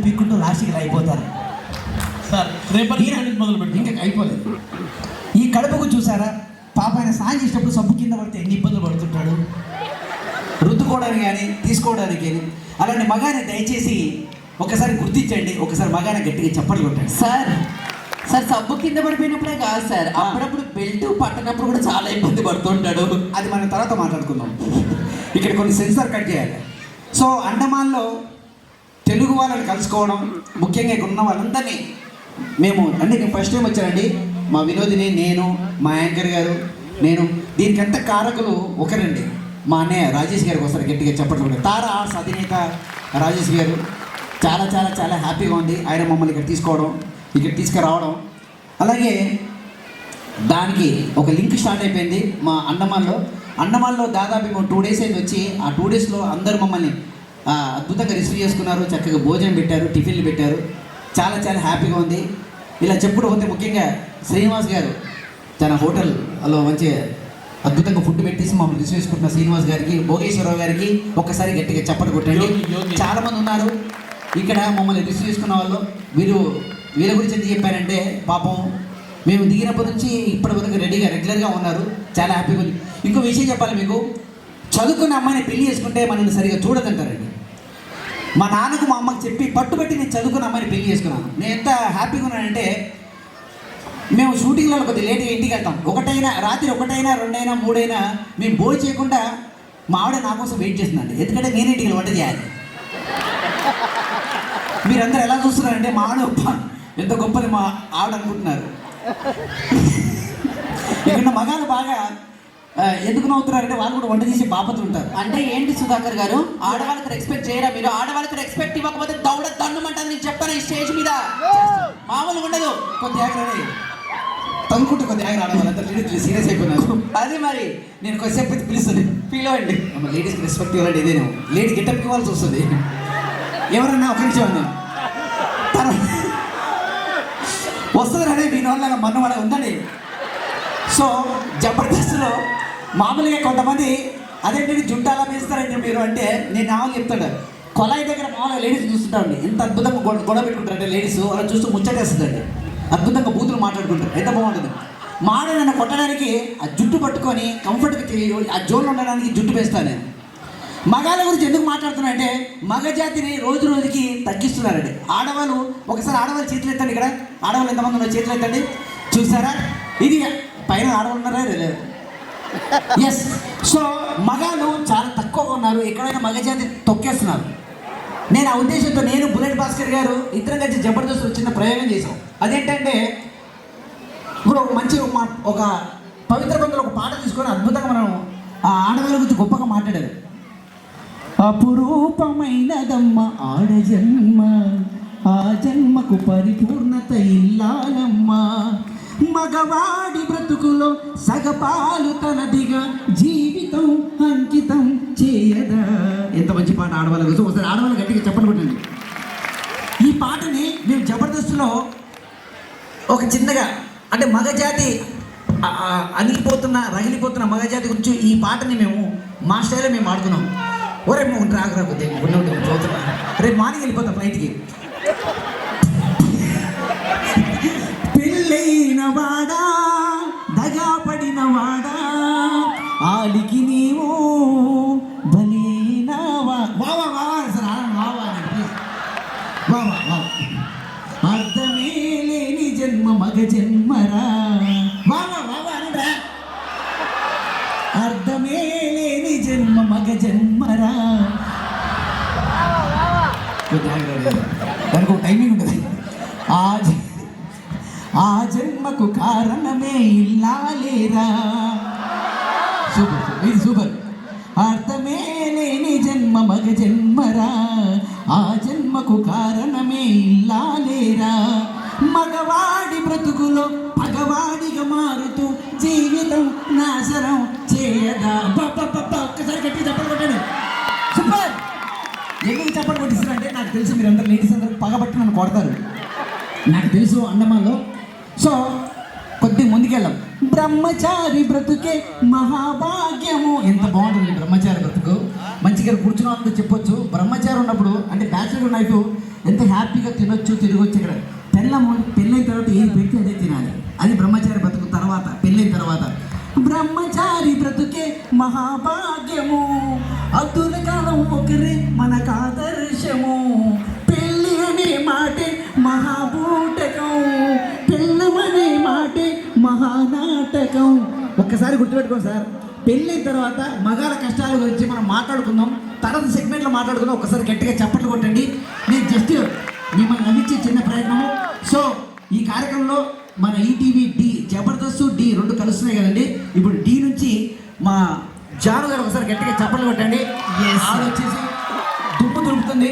పీక్కుంటూ లాస్ట్కి అయిపోతారు. సార్ రేపటి మొదలు పెట్టి ఇంకా అయిపోలేదు. ఈ కడుపుకు చూసారా, పాప ఆయన స్నానం చేసేటప్పుడు సబ్బు కింద పడితే ఎన్ని ఇబ్బందులు పడుతుంటాడు, రుద్దుకోవడానికి కానీ తీసుకోవడానికి కానీ. అలాంటి మగాన్ని దయచేసి ఒకసారి గుర్తించండి, ఒకసారి మగాన్ని గట్టిగా చప్పట్లు కొట్టండి. సార్ సబ్బు కింద పడిపోయినప్పుడే కాదు సార్, అప్పుడప్పుడు బెల్ట్ పట్టనప్పుడు కూడా చాలా ఇబ్బంది పడుతుంటాడు. అది మనం తర్వాత మాట్లాడుకుందాం. ఇక్కడ కొన్ని సెన్సార్ కట్ చేయాలి. సో అండమాన్లో తెలుగు వాళ్ళని కలుసుకోవడం, ముఖ్యంగా ఇక్కడ ఉన్న వాళ్ళందరినీ మేము అంటే నేను ఫస్ట్ టైం వచ్చానండి. మా వినోదిని, నేను, మా యాంకర్ గారు, నేను. దీనికంత కారకులు ఒకరండి, మా అన్నయ్య రాజేష్ గారికి ఒకసారి గట్టిగా చెప్పడం. తారా ఆర్ట్స్ అధినేత రాజేష్ గారు చాలా చాలా చాలా హ్యాపీగా ఉంది ఆయన మమ్మల్ని ఇక్కడ తీసుకోవడం, ఇక్కడ తీసుకురావడం. అలాగే దానికి ఒక లింక్ స్టార్ట్ అయిపోయింది మా అండమాన్లో దాదాపు మేము 2 days అయింది వచ్చి. ఆ 2 daysలో అందరూ మమ్మల్ని అద్భుతంగా రిసీవ్ చేసుకున్నారు, చక్కగా భోజనం పెట్టారు, టిఫిన్లు పెట్టారు. చాలా చాలా హ్యాపీగా ఉంది. ఇలా చెప్పుకుంటూ పోతే ముఖ్యంగా శ్రీనివాస్ గారు తన హోటల్లో మంచి అద్భుతంగా ఫుడ్ పెట్టేసి మమ్మల్ని రిసీవ్ చేసుకుంటున్న శ్రీనివాస్ గారికి, భోగేశ్వరరావు గారికి ఒక్కసారి గట్టిగా చప్పట్లు కొట్టండి. చాలామంది ఉన్నారు ఇక్కడ మమ్మల్ని రిసీవ్ చేసుకున్న వాళ్ళు. వీళ్ళ గురించి ఎందుకు చెప్పారంటే పాపం మేము దిగినప్పటి నుంచి ఇప్పటి వరకు రెగ్యులర్గా ఉన్నారు. చాలా హ్యాపీగా ఉంది. ఇంకో విషయం చెప్పాలి మీకు, చదువుకున్న అమ్మాయిని పెళ్లి చేసుకుంటే మనల్ని సరిగా చూడదంటారండి. మా నాన్నకు మా అమ్మకి చెప్పి పట్టుబట్టి నేను చదువుకున్న అమ్మాయిని పెళ్లి చేసుకున్నాను. నేను ఎంత హ్యాపీగా ఉన్నానంటే మేము షూటింగ్లలో కొద్దిగా లేట్గా ఇంటికి వెళ్తాం. రాత్రి 1 అయినా 2 అయినా 3 అయినా మేము భోజనం చేయకుండా మా ఆవిడ నా కోసం వెయిట్ చేస్తుందండి. ఎందుకంటే నేను ఇంటికి వంట చేయాలి. మీరందరూ ఎలా చూస్తున్నారంటే మా ఆవిడ ఎంత గొప్పది మా ఆవిడ అనుకుంటున్నారు. ఇక్కడ మగాళ్ళు బాగా ఎందుకు నవ్వుతున్నారంటే వాళ్ళు కూడా వంట చేసి బాపతులు ఉంటారు. అంటే ఏంటి సుధాకర్ గారు, ఆడవాళ్ళకి రెస్పెక్ట్ చేయరా మీరు? ఆడవాళ్ళకి రెస్పెక్ట్ ఇవ్వకపోతే దండమంటారు. నేను చెప్తాను ఈ స్టేజ్ మీద, మామూలుగా ఉండదు. కొద్దిగా తగ్గుకుంటే కొద్దిగా ఆడవాళ్ళంతా లేడీస్ సీరియస్ అయిపోయినారు. అది మరి నేను కొద్దిసేపు పిలుస్తుంది, ఫీల్ అవ్వండి. లేడీస్కి రెస్పెక్ట్ ఇవ్వాలంటే ఇదేను, లేడీ గెటప్కి ఇవ్వాల్సి వస్తుంది. ఎవరన్నా ఒక నిమిషం వస్తుందనే మీ నోళ్ళగా మన్నవాడ ఉందండి. సో జబర్దస్త్లో మామూలుగా కొంతమంది అదేంటి జుట్టు అలా వేస్తారండి మీరు అంటే నేను మామూలు చెప్తాడు. కొలాయి దగ్గర మామూలుగా లేడీస్ చూస్తుంటామండి, ఎంత అద్భుతంగా గొడవ పెట్టుకుంటారంటే లేడీస్ అలా చూస్తూ ముచ్చటేస్తుందండి. అద్భుతంగా బూతులు మాట్లాడుకుంటారు, ఎంత బాగుంటుంది. మాడ నన్ను కొట్టడానికి ఆ జుట్టు పట్టుకొని కంఫర్ట్గా ఆ జోన్లో ఉండడానికి జుట్టు వేస్తాను నేను. మగాళ్ళ గురించి ఎందుకు మాట్లాడుతున్నా అంటే మగజాతిని రోజు రోజుకి తగ్గిస్తున్నారండి. ఆడవాళ్ళు ఒకసారి ఆడవాళ్ళు చేతులు ఎత్తండి. ఇక్కడ ఆడవాళ్ళు ఎంతమంది ఉన్నారు చేతులు ఎత్తండి. చూసారా, ఇది పైన ఆడవాళ్ళు ఉన్నారా లేదు? ఎస్. సో మగాళ్ళు చాలా తక్కువగా ఉన్నారు, ఎక్కడైనా మగజాతి తొక్కేస్తున్నారు. నేను ఆ ఉద్దేశంతో నేను బుల్లెట్ భాస్కర్ గారు ఇద్దరం కలిసి జబర్దస్త్ చిన్న ప్రయోగం చేసాం. అదేంటంటే ఇప్పుడు మంచి ఒక పవిత్ర బంధువులు ఒక పాట తీసుకొని అద్భుతంగా మనం ఆ ఆడవాళ్ళ గురించి గొప్పగా మాట్లాడారు. అపురూపమైనదమ్మ ఆడజన్మ, ఆ జన్మకు పరిపూర్ణత ఇల్లాలమ్మ, మగవాడి బ్రతుకులో సగపాలు తనదిగా జీవితం అంకితం చేయదా. ఎంత మంచి పాట ఆడవాళ్ళ గురించి. ఒకసారి ఆడవాళ్ళు గట్టిగా చెప్పండి కొట్టండి. ఈ పాటని మేము జబర్దస్త్లో ఒక చిన్నగా అంటే మగజాతి రగిలిపోతున్న మగజాతి గురించి ఈ పాటని మేము మా స్టైల్లో మేము ఆడుకున్నాం. ఒరే మేము రాగరా కొద్దిగా పోతున్నా, రేపు మార్నింగ్ వెళ్ళిపోతాం ఫ్లైట్కి. పెళ్ళైన వాడా దగా పడిన వాడా ఆలికి నీవు బలినావా. బావా బావా సార్ జన్మ మగ జన్మరా. దానికి ఒక టైమింగ్ ఉంటుంది. ఆ జన్మకు కారణమే ఇల్లాలేరా. సూపర్, ఇది సూపర్. అర్థమే లేని జన్మ మగ జన్మరా, ఆ జన్మకు కారణమే ఇల్లాలేరా. మగవాడి బ్రతుకులో పగవాడిగా మారుతూ జీవితం నాశనం చేయదా. ఒక్కసారి గట్టి చప్పట్లు కొట్టాడు. సూపర్. ఎందుకు చప్పట్లు కొట్టిస్తారంటే నాకు తెలుసు మీరందరూ లేడీస్ అందరూ పగబట్టి నన్ను కొడతారు, నాకు తెలుసు అండమాన్లో. సో కొద్దిగా ముందుకెళ్ళాం. బ్రహ్మచారి బ్రతుకే మహాభాగ్యము. ఎంత బాగుంటుంది బ్రహ్మచారి బ్రతుకు. మంచిగా కూర్చున్నాను చెప్పొచ్చు. బ్రహ్మచారి ఉన్నప్పుడు అంటే బ్యాచులర్ లైఫ్ ఎంత హ్యాపీగా తినొచ్చు, తిరగొచ్చు. ఇక్కడ పెళ్ళైన తర్వాత ఏది పెడితే అదే తినాలి. అది బ్రహ్మచారి బ్రతుకు. తర్వాత పెళ్ళైన తర్వాత బ్రహ్మచారి బ్రతుకే మహాభాగ్యము. అతుల కాలం ఒకరే మనకు ఆదర్శము. పెళ్ళి అనే మాటే మహాభూటకం, పెళ్ళమనే మాటే మహానాటకం. ఒక్కసారి గుర్తుపెట్టుకోండి సార్. పెళ్ళైన తర్వాత మగాళ్ళ కష్టాల గురించి మనం మాట్లాడుకుందాం. తర్వాత సెగ్మెంట్లో మాట్లాడుకుందాం. ఒకసారి గట్టిగా చప్పట్లు కొట్టండి. నేను జస్ట్ మిమ్మల్ని నవ్వించే చిన్న ప్రయత్నము. సో ఈ కార్యక్రమంలో మన ఈటీవీ డి, జబర్దస్త్ డి రెండు కలుస్తున్నాయి కదండి. ఇప్పుడు డి నుంచి మా జాను గారు ఒకసారి గట్టిగా చప్పట్లు కొట్టండి. అది వచ్చేసి దుమ్ము దులుపుతుంది.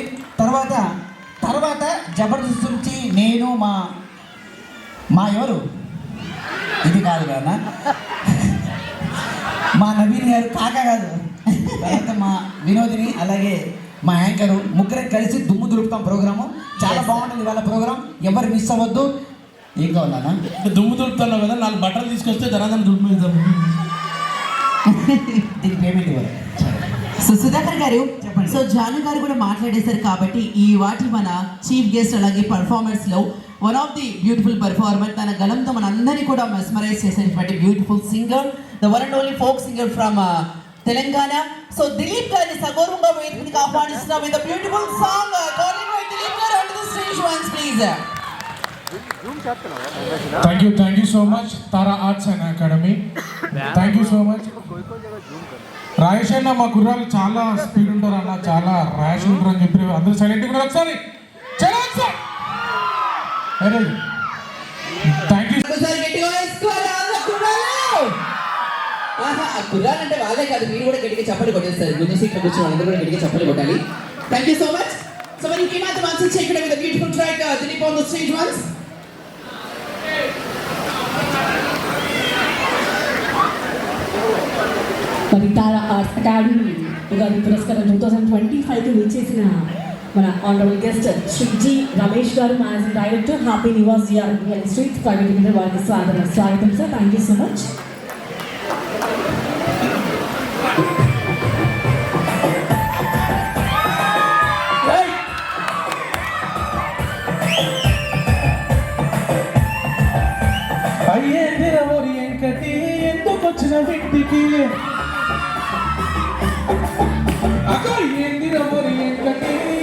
తర్వాత జబర్దస్త్ నుంచి నేను మా ఎవరు ఇది కాదు కదా, మా నవీన్ గారు, కాకా కాదు, తర్వాత మా వినోదిని, అలాగే మా యాంకరు, ముగ్గురే కలిసి దుమ్ము దులుపుతాం ప్రోగ్రాము. చాలా బాగుంటుంది వాళ్ళ ప్రోగ్రాం. ఎవరు మిస్ అవ్వద్దు. ఏం కావాలన్నా? దుమ్ము దులుపుతున్నావు కదా, 4 బట్టలు తీసుకొస్తే ధనాధన దుమ్ము వేద్దాం. దీనికి పేమెంట్ ఇవ్వాలి. సో సుధాకర్ గారు చెప్పండి. సో జాను గారు కూడా మాట్లాడేశారు కాబట్టి ఈ వాటి మన చీఫ్ గెస్ట్ అలాగే పర్ఫార్మెన్స్ లో one of the beautiful performer, తన గలంతో మన అందరినీ కూడా మెస్మరైజ్ చేసినటువంటి beautiful singer, the one and only folk singer from Telangana. So Dileep గారిని సగౌరవంగా వేదికకి ఆహ్వానిస్తున్నాం with the beautiful song calling by Dileep గారు on the stage once please. Thank you so much Tara arts and academy. Thank you so much. Rajesh అన్న, మా కుర్రాలు చాలా speed ఉంటారు అన్న, చాలా ర్యాష్ ఉంటారు అని చెప్పి అందరూ సైలెంట్ కూడా ఒకసారి థ్యాంక్ యూ. కుర్రాలంటే వాళ్ళే కాదు, మీరు కూడా గట్టిగా చప్పట్లు కొట్టేస్తారు. గుంజ సీట్లో కూర్చొని అందరూ కూడా గట్టిగా చప్పట్లు కొట్టాలి. Thank you so much. So మరి ఇంకేమాత్రం ఆన్సర్ చేయకుండా with beautiful track Dileep on the stage once. మరి తారా ఆర్ట్స్ అకాడమీ ఉగాది పురస్కారం 2025కి విచ్చేసిన మన honourable guest Shri G Ramesh గారు, managing director, happy Nivas GR real estate private limited, వారికి స్వాగతం sir. Thank you so much. ఎందుకు వచ్చిన వ్యక్తికి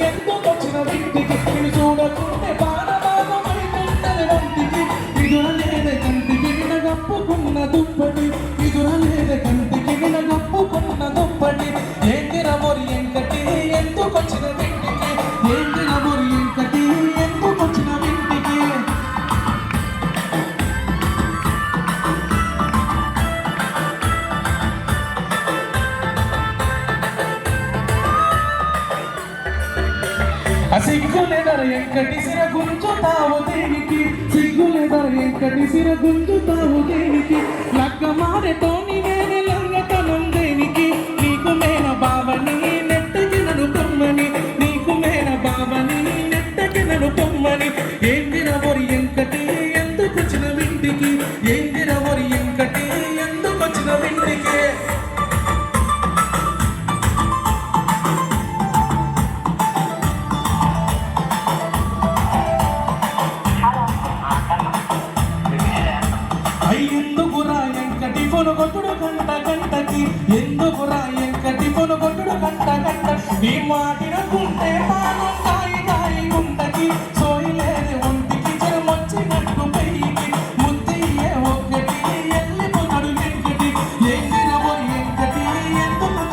ఎందుకు వచ్చిన వ్యక్తికి నేను చూడకుంటే బాధబాధమైతుంటది వంటికి. ఎదురలేదే కంటికి వినగప్పుకున్న దుప్పటి, ఎదురలేదే కంటికి వినగప్పుకున్న దుప్పటి. ఏంటి రమోరి ఎంకటి ఎందుకు వచ్చిన వ్యక్తికి, ఏంటి రమోరి ఎంకటి ఎందుకు వచ్చిన వ్యక్తికి. సిగ్గులేదర ఎంకటి సిర గుంజుతావు దేనికి, సిగ్గులేదర ఎంకటి సిర గుంజుతావు దేనికి. లగ్గమారెతోని నేనే లంగతనం దేనికి, నీకు మేన బావని నెట్టకి నన్ను పొమ్మని, నీకు మేన బావని నెట్టకి నన్ను పొమ్మని. ఏందిర ఒరి ఎంకటి ఎందుకు వచ్చిన వింటికి, ఏందిర ఒరి ఎంకటి ఎందుకు వచ్చిన వింటికి. కొట్టుడు గంట గంటకి, ఎందుకురా ఎంకటి కొట్టుడు గంట గంట. నీ మాటినకుంటే పానం కాయి కాయి గుంటకి, సోయిలేని ఒంటికి జరమొచ్చినట్టు పెయ్యికి. ముద్దయ్యే ఒక్కటి వెళ్ళిపోతాడు వెంకటి, ఏంటి రమోరి ఎంకటి ఎందుకు.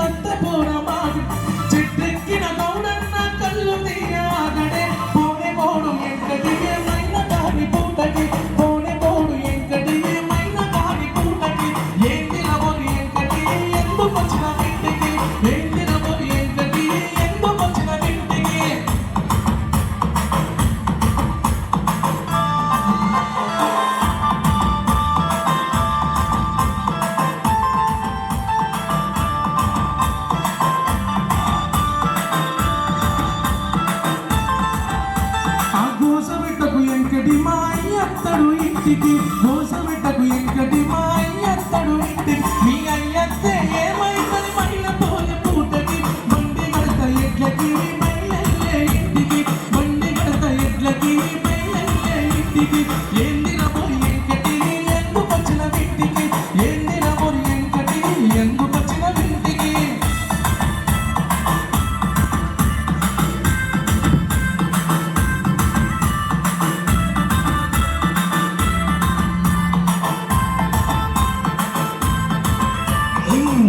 పట్టపూర మావి చెట్టెక్కిన గౌడన్న కళ్ళు తీయగడే పోనే పోడు ఎంకటి ఏమైనా దాని పూటకి పోనే పోడు ఎంకటి ఏమైనా దాని పూటకి ఏంది నవరి ఎంకటి ఎందుకు వచ్చిన ఇంటికి ఏంది నవరి ఎంకటి ఎందుకు వచ్చిన ఇంటికి ఆ గోసబిడ్డకు ఎంకటి మా అయ్యత్తడు ఇంటికి గోసబిడ్డకు ఎంకటి మా అయ్యత్తడు ఇంటికి మీ అయ్యత్తే ఏమైందని మహిళ పోయే పూటకి బండి గడత ఎడ్లకి బయలెల్లే ఇంటికి బండి గడత ఎడ్లకి బయలెల్లే ఇంటికి ఏంది నమోరి ఎంకటి ఎందుకు వచ్చిన ఇంటికి ఏంది నమోరి ఎంకటి ఎందుకు వచ్చిన ఇంటికి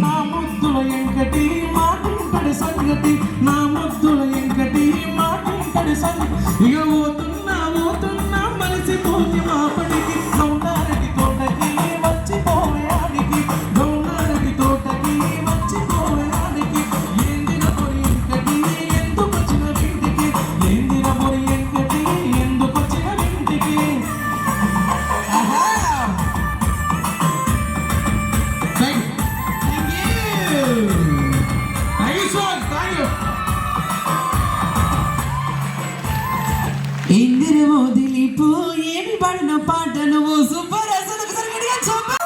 నా ముద్దుల ఎంకటి మాటింటడి సంగతి నా ముద్దుల ఎంకటి మాటింటడి సంగతి ఇక పోతున్నా మలిసిపోయి మాపటికి గౌనారటి తోటకి వచ్చిపోయానికి గౌనారటి తోటకి వచ్చిపోయానికి ఏందిన పొరి ఎంకటి ఎందుకు వచ్చిన ఇంటికి ఏందిన పొరి ఎంకటి ఎందుకు వచ్చిన ఇంటికి Thank you. Nice one. Thank you. Indira వదిలిపోయేమి పడిన పాట నువ్వు సూపర్ అసలు ఒకసారి గట్టిగా చెప్పు.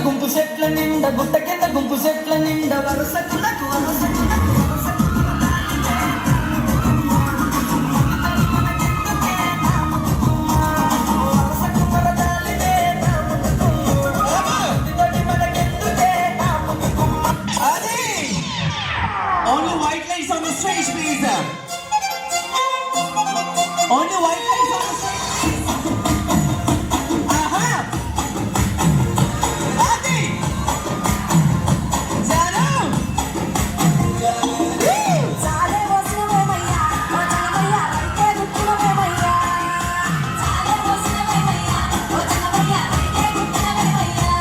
గుంపు సెట్ల నిండా గుట్ట కింద గుంపు సెట్ల నిండా వరుస కులకు వరుస Only white lights on the stage, please. Only white lights on the stage. Aha! Adi! Zara! చాలే వస్తువేమయ్యా ఓ జనమయ్యా రైతే గుట్టువేమయ్యా చాలే వస్తువేమయ్యా ఓ జనమయ్యా రైతే గుట్టువేమయ్యా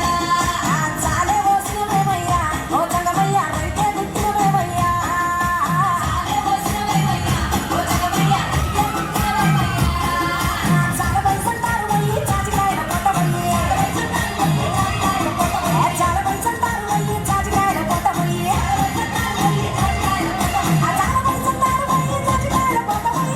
చాలే వస్తువేమయ్యా ఓ జనమయ్యా రైతే గుట్టువేమయ్యా చాలే వస్తువేమయ్యా ఓ జనమయ్యా రైతే గుట్టువేమయ్యా చాలే బైసంటారు వయ్యి చాజికాయల కొట్టవయ్యి చాలే బైసంటారు వయ్యి చాజికాయల కొట్టవయ్యి రైతే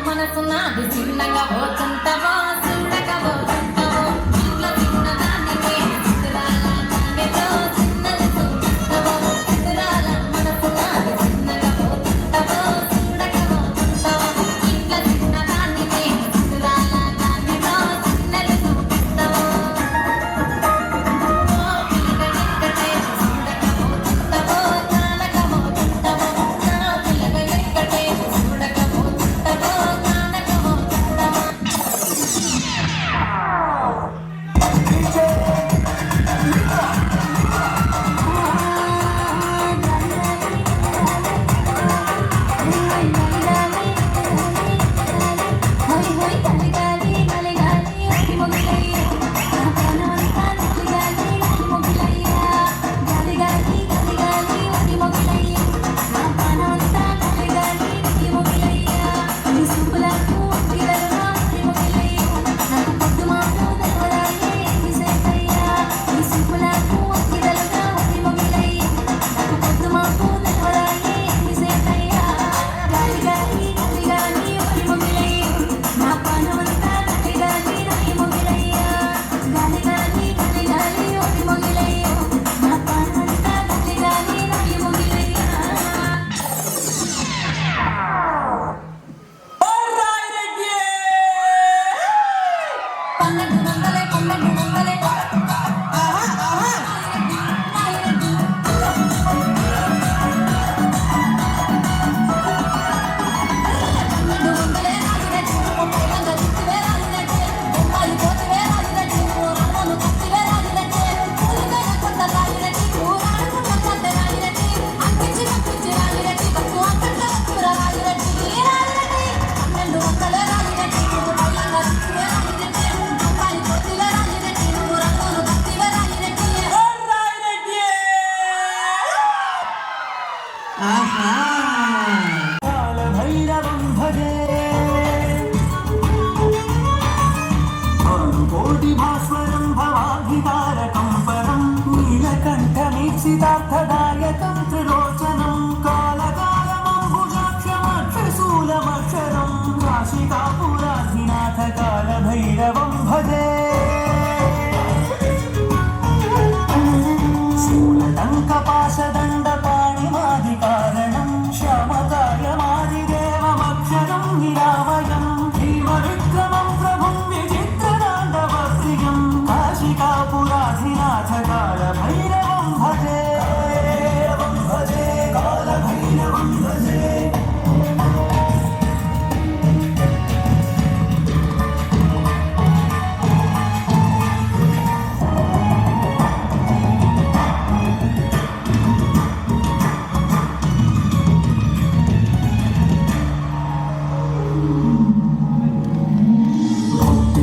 మనసు నాది చిన్నగా పోతుంటావా చూడగా పోతుంటావో ఇంట్లో చిన్నదాన్ని చిన్నది చూపిస్తావో ఎదురాల మనసు నాది చిన్నగా పోతుంటావో చూడగా పోతుంటావో ఇంట్లో చిన్నదాన్ని ఎదురాల దానితో చిన్నది చూపిస్తావో ఆహా భైరవం భజే కోటి భాస్వరం భవాధితారకం పరం నీలకంఠమీప్సితార్థదాయకం త్రిలోచనం కాళకాలమంబుజాక్షమక్షశూలమక్షరం కాశికాపురాధినాథ కాలభైరవం భజే శూలటంకపాశదండపాణిమాదికారణం శ్యామకాయమాదిదేవమక్షరం నిరామయం భీమవిక్రమం ప్రభుం విచిత్రతాండవప్రియం కాశికాపురాధినాథ కాలభైరవం భజే కాలభైరవం భజే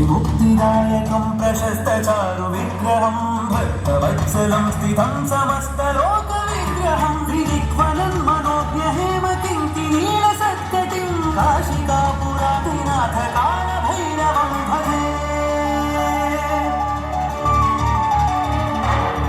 मुक्तिदायकं प्रशस्तचारु विग्रहं भक्तवत्सलं स्थितं समस्तलोकविग्रहं त्रिदिक्वलं मनोज्ञहेमकिङ्किनीलसत्कटिं काशिकापुराधिनाथ कालभैरवं भजे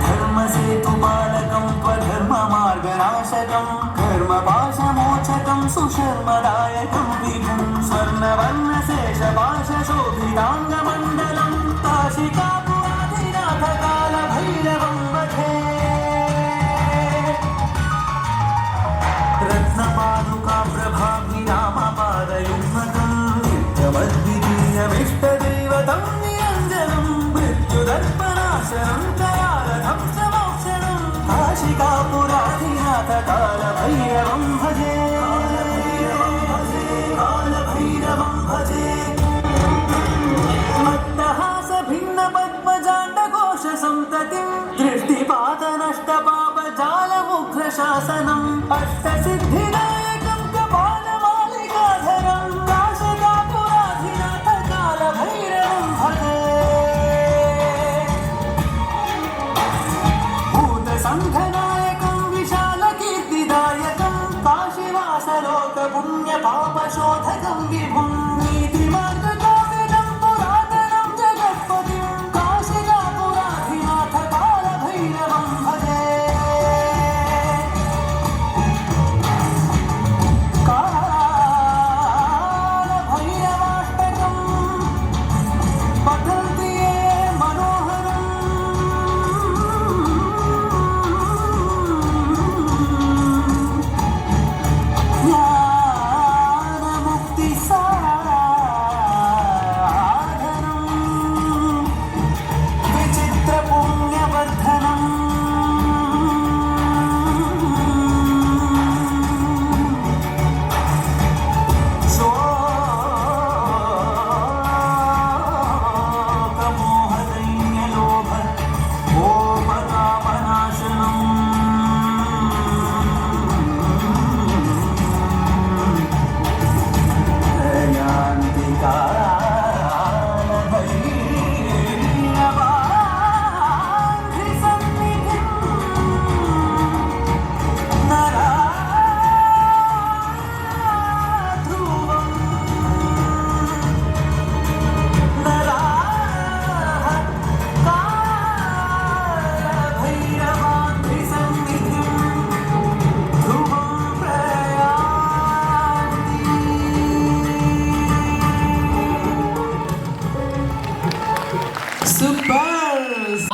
धर्मसेतुपालकं त्वधर्ममार्गनाशकं कर्मपाशमोचकं सुशर्मदायकं विभुं स्वर्णवर्णशेषपाशशोभिताङ्गमण्डलं काशिकापुराधिनाथ कालभैरवं भजे रत्नपादुकाप्रभाभिरामपादयुग्मकं नित्यमद्वितीयमिष्टदैवतं निरञ्जनं मृत्युदर्पणाशनं कयारथं समोक्षणं काशिकापुराधिनाथ कालभैरवं भजे कालभैरवं भजे मत्तहासभिन्नपद्मजाण्डकोशसन्ततिं दृष्टिपातनष्टपापजालमुग्रशासनम् अष्टसिद्धिदायकं कपालमालिकाधरं काशिकापुराधिनाथ कालभैरवं भजे भूतसङ्घनायकं विशालकीर्तिदायकं काशीवासलोकपुण्यपापशोधकं विभुं नीतिमार्गकोविदं पुरातनं जगत्पतिं काशिकापुराधिनाथ कालभैरवं भजे कालभैरवाष्टकं पठन्ति ये मनोहरम् ज्ञानमुक्तिसाधनं विचित्रपुण्यवर्धनम् शोकमोहदैन्यलोभ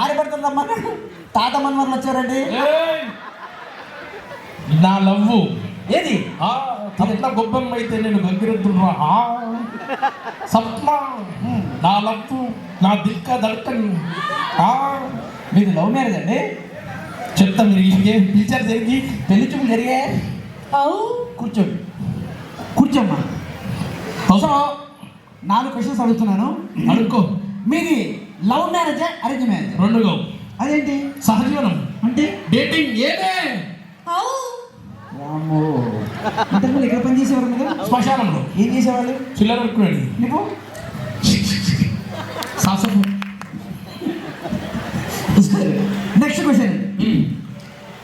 ఆడపడుతుందమ్మా తాత మనవర్లు వచ్చారండి. నా లవ్వు ఏది తట్ల గొప్పం అయితే నేను భగీరథుడు సప్న నా లవ్వు నా దిక్క దడకని మీది లవ్ మ్యారేజ్ అండి? చెప్తా మీరు ఏం పిలిచారు జరిగి పెళ్లి చూపులు జరిగాయి. అవు కూర్చోండి కూర్చోమ్మా. సో 4 క్వశ్చన్స్ అడుగుతున్నాను, అడుక్కో. మీది లవ్ మ్యారేజా అరేంజ్ మ్యారేజ్? రెండుగా. అదేంటి? సహజీవనం అంటే డేటింగ్. ఏదే అవు వామ్మో. ఇంతకుముందు ఎక్కడ పని చేసేవారు మీరు? శ్మశానంలో. ఏం చేసేవాళ్ళు? చిల్లర పెట్టుకున్నాడు. నీకు సాసపు. Next question.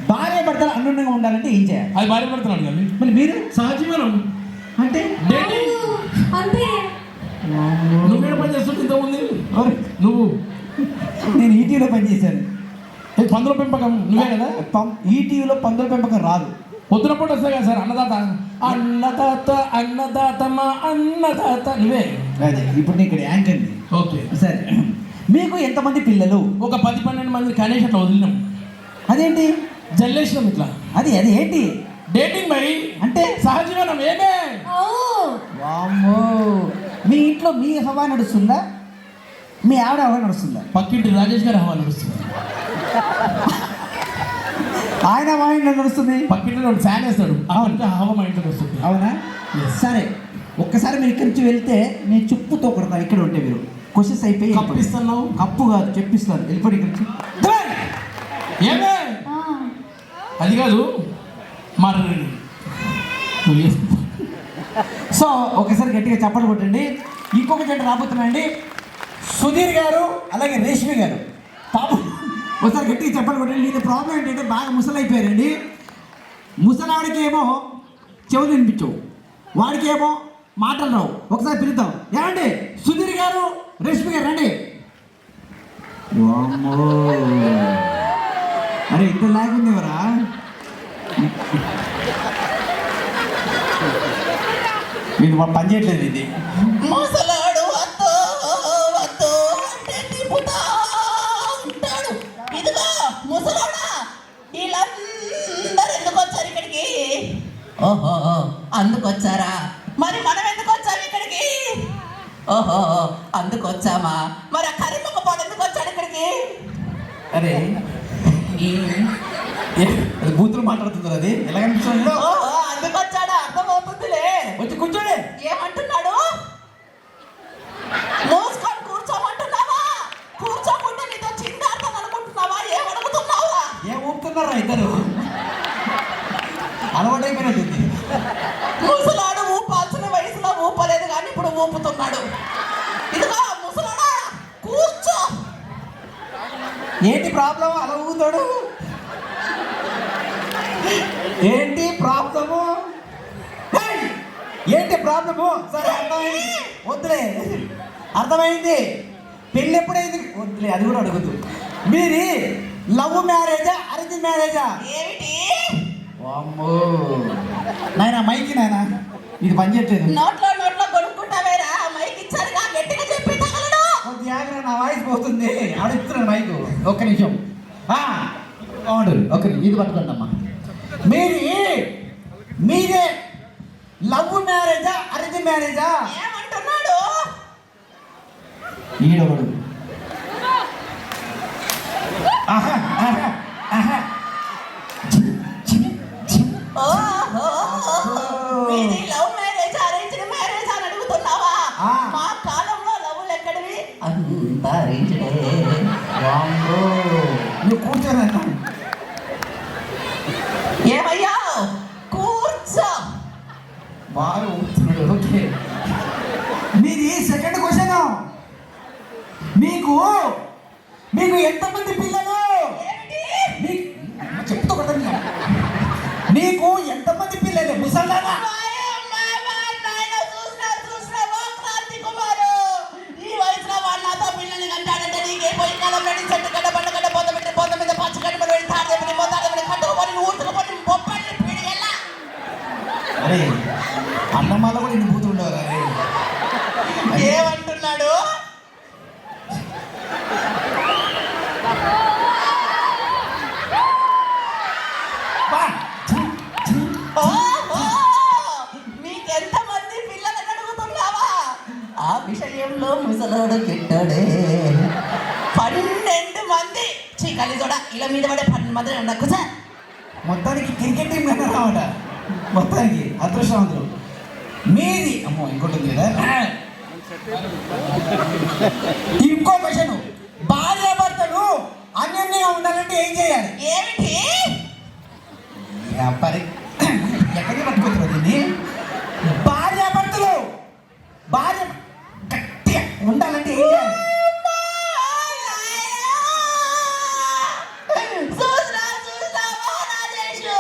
భార్య భర్త భర్తలు అన్యోన్యంగా ఉండాలంటే ఏం చేయాలి? అది భార్య భర్తలు కానీ మరి మీరు సహజీవనం అంటే డేటింగ్. అంతే. నువ్వేడ పని చేస్తుంటే ఇంతకుముందు ఎవరు? నువ్వు నేను ఈటీవీలో పనిచేశాను. పందుల పెంపకం నువ్వే కదా. ఈటీవీలో పందుల పెంపకం రాదు. పొద్దున పూట వస్తాయి కదా సార్ అన్నదాత అన్నదాత అన్నదాత మా అన్నదాత నువ్వే. అదే ఇప్పుడు నేను ఇక్కడ యాంకర్ని. ఓకే సరే, మీకు ఎంతమంది పిల్లలు? ఒక 10-12 మంది కనీసం అట్లా వదిలినాం. అదేంటి? జల్లేసినాం ఇట్లా. అది ఏంటి? డేటింగ్ మరి అంటే సహజీవనం ఏమే. వామ్మో, మీ ఇంట్లో మీ హవా నడుస్తుందా, మీ ఆవిడ హవా నడుస్తుందా? పక్కింటి రాజేష్ గారు హవా నడుస్తుంది. ఆయన హవా ఇంట్లో నడుస్తుంది, పక్కింటి ఫ్యాన్ వేస్తాడు. అవును హవా మా ఇంట్లోకి వస్తుంది. అవునా? సరే, ఒక్కసారి మీరు ఇక్కడి నుంచి వెళ్తే నేను చెప్పుతో కొడతాను. ఇక్కడ ఉంటే మీరు క్వశ్చన్స్ అయిపోయి కప్పిస్తున్నావు. కప్పు కాదు, చెప్పిస్తాను. వెళ్ళిపోయి ఇక్కడి నుంచి. ఏమే అది కాదు మరి. సో ఒకసారి గట్టిగా చప్పట్లు కొట్టండి. ఇంకొక జంట రాబోతున్నాయండి, సుధీర్ గారు అలాగే రేష్మి గారు. పాపం ఒకసారి గట్టిగా చప్పట్లు కొట్టండి. ఇది ప్రాబ్లం ఏంటంటే బాగా ముసలైపోయారండి. ముసలాడికేమో చెవులు వినిపించవు, వాడికేమో మాటలు రావు. ఒకసారి పిలుద్దాం. ఏమండి, సుధీర్ గారు రేష్మి గారు రండి. వామ్మో, అరే ఇంత లాగుంది ఎవరా? మీకు మా పని చేయట్లేదు ఇది. ముసలాడు వద్దు వద్దు అంటే తిప్పుతా ఉంటాడు. ఇదిగో ముసలాడా, వీళ్ళందరూ ఎందుకు వచ్చారు ఇక్కడికి? ఓహో, అందుకు వచ్చారా? మరి మనం ఎందుకు వచ్చాము ఇక్కడికి? ఓహో, అందుకు వచ్చామా? మరి ఆ కరీమక్క పాడు ఎందుకు వచ్చాడు ఇక్కడికి? అరే అది బూతులు మాట్లాడుతున్నారు. అది ఎలా కనిపిస్తుంది? ఓహో, అందుకు వచ్చాడా? అర్థమవుతుందిలే. వచ్చి కూర్చోండి. ఏమంటున్నాడు? మోసుకొని కూర్చోమంటున్నావా? కూర్చోకుండా నీతో చిందాడతాను అనుకుంటున్నావా? ఏమనుకుంటున్నావా? ఏం ఊపుతున్నారా ఇద్దరు? అలవాటైపోయినట్టుంది. ముసలాడు ఊపాల్సిన వయసులో ఊపలేదు కానీ ఇప్పుడు ఊపుతున్నాడు. ఇదిగో ముసలాడా, కూర్చో. ఏంటి ప్రాబ్లం? అలా ఊగుతాడు. ఏంటి ప్రాబ్లము? ఏంటి ప్రాబ్లము? సరే అర్థమైంది, వద్దులే, అర్థమైంది. పెళ్ళి ఎప్పుడైంది? వద్దులే, అది కూడా అడుగుతూ. మీది లవ్ మ్యారేజా అరేంజ్ మ్యారేజా? ఏమిటి? వామ్మో, నాయన మైకి నాయన ఇది పని చేయట్లేదు. నోట్లో కొనుక్కుంటావేరా? మైక్ ఇచ్చారుగా, గట్టిగా చెప్పి తగలడు. కొద్దిగా నా వాయిస్ పోతుంది. అడుగుతున్నాను మైకు. ఒక్క నిమిషం. బాగుంటుంది. ఓకే, ఇది పట్టుకోండి అమ్మా. మీదే లవ్ మ్యారేజా అరేంజ్ మ్యారేజా? ఏమంటున్నాడు? ఈడొకడు. ఆహా ఆహా ఆహా. ఓహో, మీది లవ్ మ్యారేజ్ అరేంజ్డ్ మ్యారేజ్ అని అడుగుతున్నావా? మా కాలంలో లవ్లు ఎక్కడివి? అంతా అరేంజ్డే. వామ్మో, నువ్వు కూర్చోనన్నా. ఏమయ్యా, కూర్చో. బాగా ఊపుతున్నాడు. ఓకే, మీది సెకండ్ క్వశ్చన్. మీకు ఎంతమంది పిల్లలు? చెప్తూ కొట్టండి. నీకు ఎంతమంది పిల్లలు? ముసల్లానా? ఈ వయసులో వాళ్ళ నాతో పిల్లల్ని కంటాడంటే నీకే పోయి కాలం నడి చెట్టు గడ్డ బండ గడ్డ పోత పెట్టి పోత మీద పచ్చగడ్డ మీద వెళ్ళి తాడేపడి పోతాడేపడి కట్టుకుపోయి ఊటుకుపోయి బొప్పల్ని పీడి ఎలా? అరే అన్నమాల కూడా ఇన్ని బూతులు. ఏమంటున్నాడు? మీకెంతమంది పిల్లలు అడుగుతున్నావా? ఆ విషయంలో ముసలోడు గిట్టాడే. 12 మంది. చీకలి చూడ ఇలా మీద పడే 12 మంది నాకు సార్. మొత్తానికి క్రికెట్ టీం కన్నా రావట. మొత్తానికి అదృష్టవంతులు. మీది అమ్మో ఇంకోటి ఉంది కదా. ఇంకో క్వశ్చన్, భార్యాభర్తలు అన్యోన్యంగా ఉండాలంటే ఏం చేయాలి? ఏమిటి? ఎక్కడికి పట్టుకుంటున్నారు దీన్ని? భార్యాభర్తలు గట్టిగా ఉండాలంటే ఏం చేయాలి? చూసినా రాజేష్,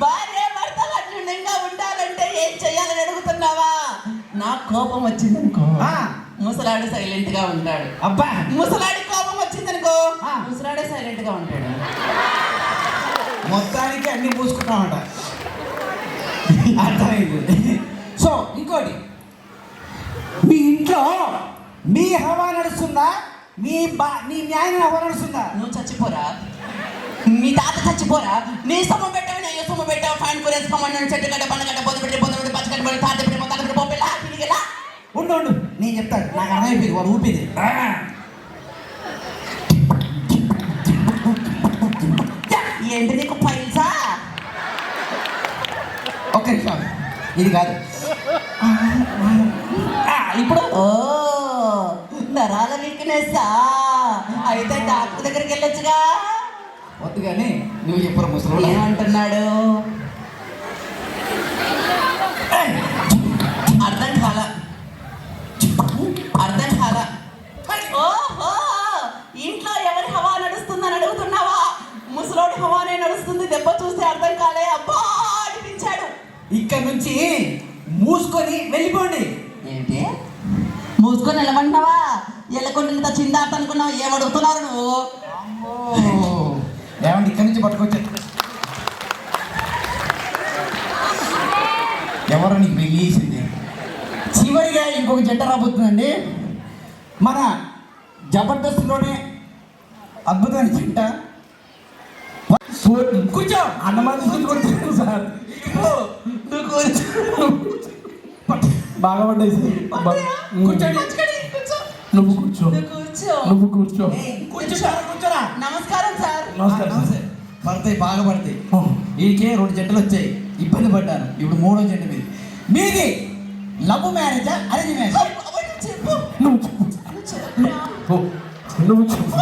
భార్య భర్తలు అన్యోన్యంగా ఉండాలంటే ఏం చెయ్యాలని అడుగుతున్నావా? నాకు కోపం వచ్చిందనుకో ముసలాడు సైలెంట్ గా ఉంటాడు. అబ్బా ముసలాడి కోపం వచ్చిందనుకో ముసలాడే సైలెంట్ గా ఉంటాడు. మొత్తానికి అన్ని పూసుకుంటామంట. అర్థమైంది. సో ఇంకోటి, మీ ఇంట్లో మీ హవా నడుస్తుందా, మీ న్యాయం హవా నడుస్తుందా? నువ్వు చచ్చిపోరా, మీ తాత చచ్చిపోరా, నీ సొమ్ము పెట్టావు నా సొమ్ము పెట్టావు, ఫ్యాన్ కూరేసుకోమని చెట్టు గడ్డ పండుగడ్డ పొద్దు పెట్టి పచ్చగడ్డ పడి తాత పెట్టి మొత్తం పెట్టి పోపిల్లా పిడిగిలా ఉండు నేను చెప్తాను, నాకు అర్థమైపోయింది వాడు ఊపిది. ఏంటి నీకు పైసా? ఓకే సార్ ఇది కాదు. ఇప్పుడు ఓ నరాల వీక్నెస్ అయితే డాక్టర్ దగ్గరికి వెళ్ళొచ్చుగా. వద్దు కానీ నువ్వు చెప్పరు ముసలి ఏమంటున్నాడు అర్థం కాల. ఓహో ఇంట్లో ఎవరి హవా నడుస్తుందని అడుగుతున్నావా? ముసలోడి హవానే నడుస్తుంది. దెబ్బ చూస్తే అర్థం కాలే, అబ్బా అనిపించాడు. ఇక్కడ నుంచి మూసుకొని వెళ్ళిపోండి. ఏంటి మూసుకొని వెళ్ళమంటున్నావా? ఎల్లకొండ చిందాట అనుకున్నావు, ఏమడుగుతున్నారు నువ్వు? ఏమండి ఇక్కడి నుంచి పట్టుకొచ్చా ఎవరో నీకు పెళ్లి చేసింది. చివరిగా ఇంకొక జంట రాబోతుందండి. మన జబర్దస్త్లోనే అద్భుతమైన జంట. కూర్చో అన్నమాట సార్. బాగా పడ్డాయి సార్. నువ్వు కూర్చో, నువ్వు కూర్చో. కూర్చోరా. నమస్కారం సార్. నమస్కారం. పడతాయి, బాగా పడతాయి. వీడికే 2 జంటలు వచ్చాయి, ఇబ్బంది పడ్డాను. ఇప్పుడు 3వ జంట మీది లవ్ మ్యారేజా అరేంజ్ మ్యారేజ్? చెప్పు నువ్వు చెప్పు. నువ్వు చెప్పు.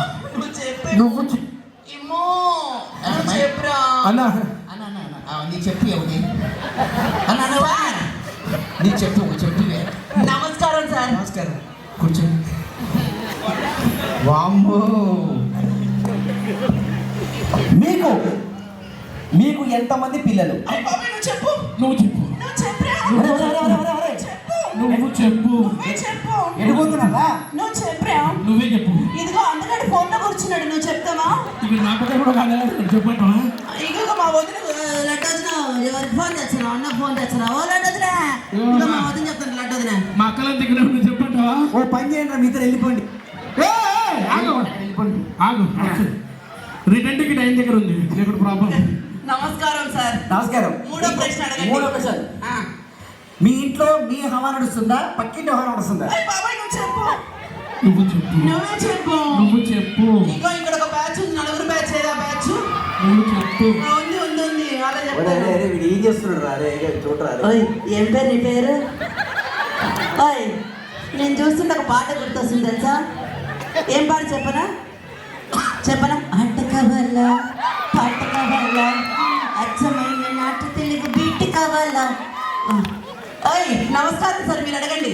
నువ్వు చెప్పురా అన్నా నీకు చెప్పు ఎవరి అన్నా నీకు చెప్పు చెప్పివే. నమస్కారం సార్. నమస్కారం. కూర్చో. వామ్మో మీకు ఎంతమంది పిల్లలు? చెప్పు నువ్వు చెప్పు. నువ్వు చెప్పు. ఎడిపోతున్నావా? నువ్వు చెప్పరా. నువ్వే చెప్పు. ఇదిగో అందుకని ఫోన్ లో కూర్చున్నాడు, నువ్వు చెప్తావా? ఇక్కడ నా పక్కన కూడా చెప్పండి. ఇదిగో మా వదిన లడ్డు వదిన ఎవరికి ఫోన్ తెచ్చినా, అన్న ఫోన్ తెచ్చినా. ఓ లడ్డు వదిన, ఇదిగో మా వదిన చెప్తాను లడ్డు వదిన. మా అక్కల దగ్గర చెప్పంటావా? ఓ పని చేయండి, మీ ఇద్దరు వెళ్ళిపోండి. వెళ్ళిపోండి. ఆగు, రిటర్న్ టికెట్ అయిన దగ్గర ఉంది, ఇక్కడ ప్రాబ్లం. నమస్కారం సార్. నమస్కారం. మూడో ప్రశ్న అడగండి. మూడో ప్రశ్న. మీ ఇంట్లో మీ హవా నడుస్తుందా, పక్కింటి హవా నడుస్తుందా? బాబాయ్ నువ్వు చెప్పు. నువ్వు చెప్పు. నువ్వే చెప్పు. నువ్వు చెప్పు. ఇంకో ఇక్కడ ఒక బ్యాచ్ ఉంది, 4 బ్యాచ్. ఏదా బ్యాచ్? నువ్వు చెప్పు. ఉంది అలా చెప్తాను. వీడు ఏం చేస్తున్నాడు రా? చూడరా. ఏం పేరు నీ పేరు? ఓయ్ నేను చూస్తుంటే ఒక పాట గుర్తొస్తుంది తెలుసా? ఏం పాట చెప్పనా? ఆట కావాలా, పాట కావాలా, అచ్చమైన నాటు తెలుగు బీట్ కావాలా. ఓయ్ నమస్కారం సార్, మీరు అడగండి.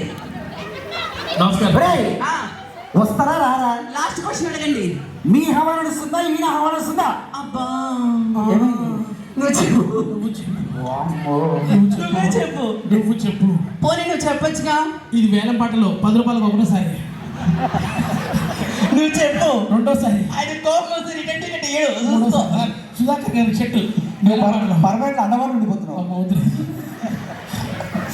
నమస్కారం. ఆ, వస్తారా రారా? లాస్ట్ క్వశ్చన్ అడగండి. మీ హవా నడుస్తుందా, ఈయన హవా నడుస్తుందా? అబ్బా నువ్వు చెప్పు. నువ్వే చెప్పు. నువ్వు చెప్పు. పోనీ నువ్వు చెప్పొచ్చుగా. ఇది వేలం పాటలో 10 రూపాయలకు ఒకటోసారి. నువ్వు చెప్పు. రెండోసారి. ఆయన కోపం వస్తే రిటర్న్ టికెట్ ఇయ్యడు. చూసుకో. సుధాకర్ గారి చెట్టు పర్వాలేదు అన్నవాళ్ళు ఉండిపోతున్నావు.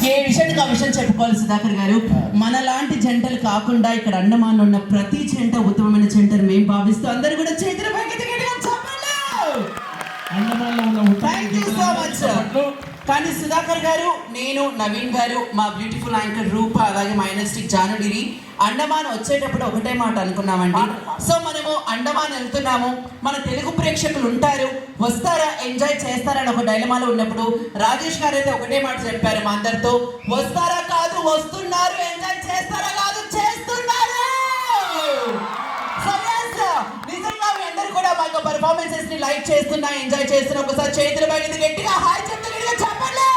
ఏ విషయానికి ఆ విషయం చెప్పుకోవాలి సుధాకర్ గారు. మన లాంటి జంటలు కాకుండా ఇక్కడ అండమాన్ ఉన్న ప్రతి జంట ఉత్తమమైన జంటను మేము భావిస్తూ అందరూ కూడా చేతుల పైకి గట్టిగా చెప్పండి. Thank you so much. కానీ సుధాకర్ గారు, నేను, నవీన్ గారు, మా బ్యూటిఫుల్ యాంకర్ రూప, అలాగే మా ఎనర్జిటిక్ జానుడిని అండమాన్ వచ్చేటప్పుడు ఒకటే మాట అనుకున్నామండి. సో మనము అండమాన్ వెళ్తున్నాము, మన తెలుగు ప్రేక్షకులు ఉంటారు, వస్తారా, ఎంజాయ్ చేస్తారని ఒక డైలమాలో ఉన్నప్పుడు రాజేష్ గారు అయితే ఒకటే మాట చెప్పారు మా అందరితో, వస్తారా కాదు వస్తున్నారు, ఎంజాయ్ చేస్తారా కాదు చేస్తున్నారు. సో నిజంగా మీ అందరూ కూడా మా యొక్క పర్ఫార్మెన్సెస్ ని లైక్ చేస్తున్నా, ఎంజాయ్ చేస్తున్నా. ఒకసారి చేతుల బయట గట్టిగా హాయ్ చెప్తే గట్టిగా చెప్పండి.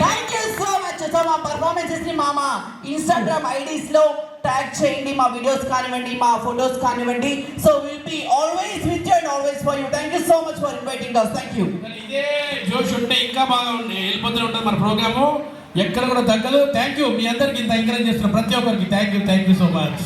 Thank you so much so మా పర్ఫార్మెన్సెస్ ని మా ఇన్స్టాగ్రామ్ ఐడీస్ లో ట్యాగ్ చేయండి, మా వీడియోస్ కానివ్వండి, మా ఫొటోస్ కానివ్వండి. So will be always with you and always for you. Thank you so much for inviting us. Thank you. ఇదే జోష్ ఉంటే ఇంకా బాగా వెళ్ళిపోతూనే ఉంటుంది మన ప్రోగ్రాము, ఎక్కడ కూడా తగ్గదు. థ్యాంక్ యూ మీ అందరికి ఇంత ఎంకరేజ్ చేస్తున్న ప్రతి ఒక్కరికి థ్యాంక్ యూ సో మచ్.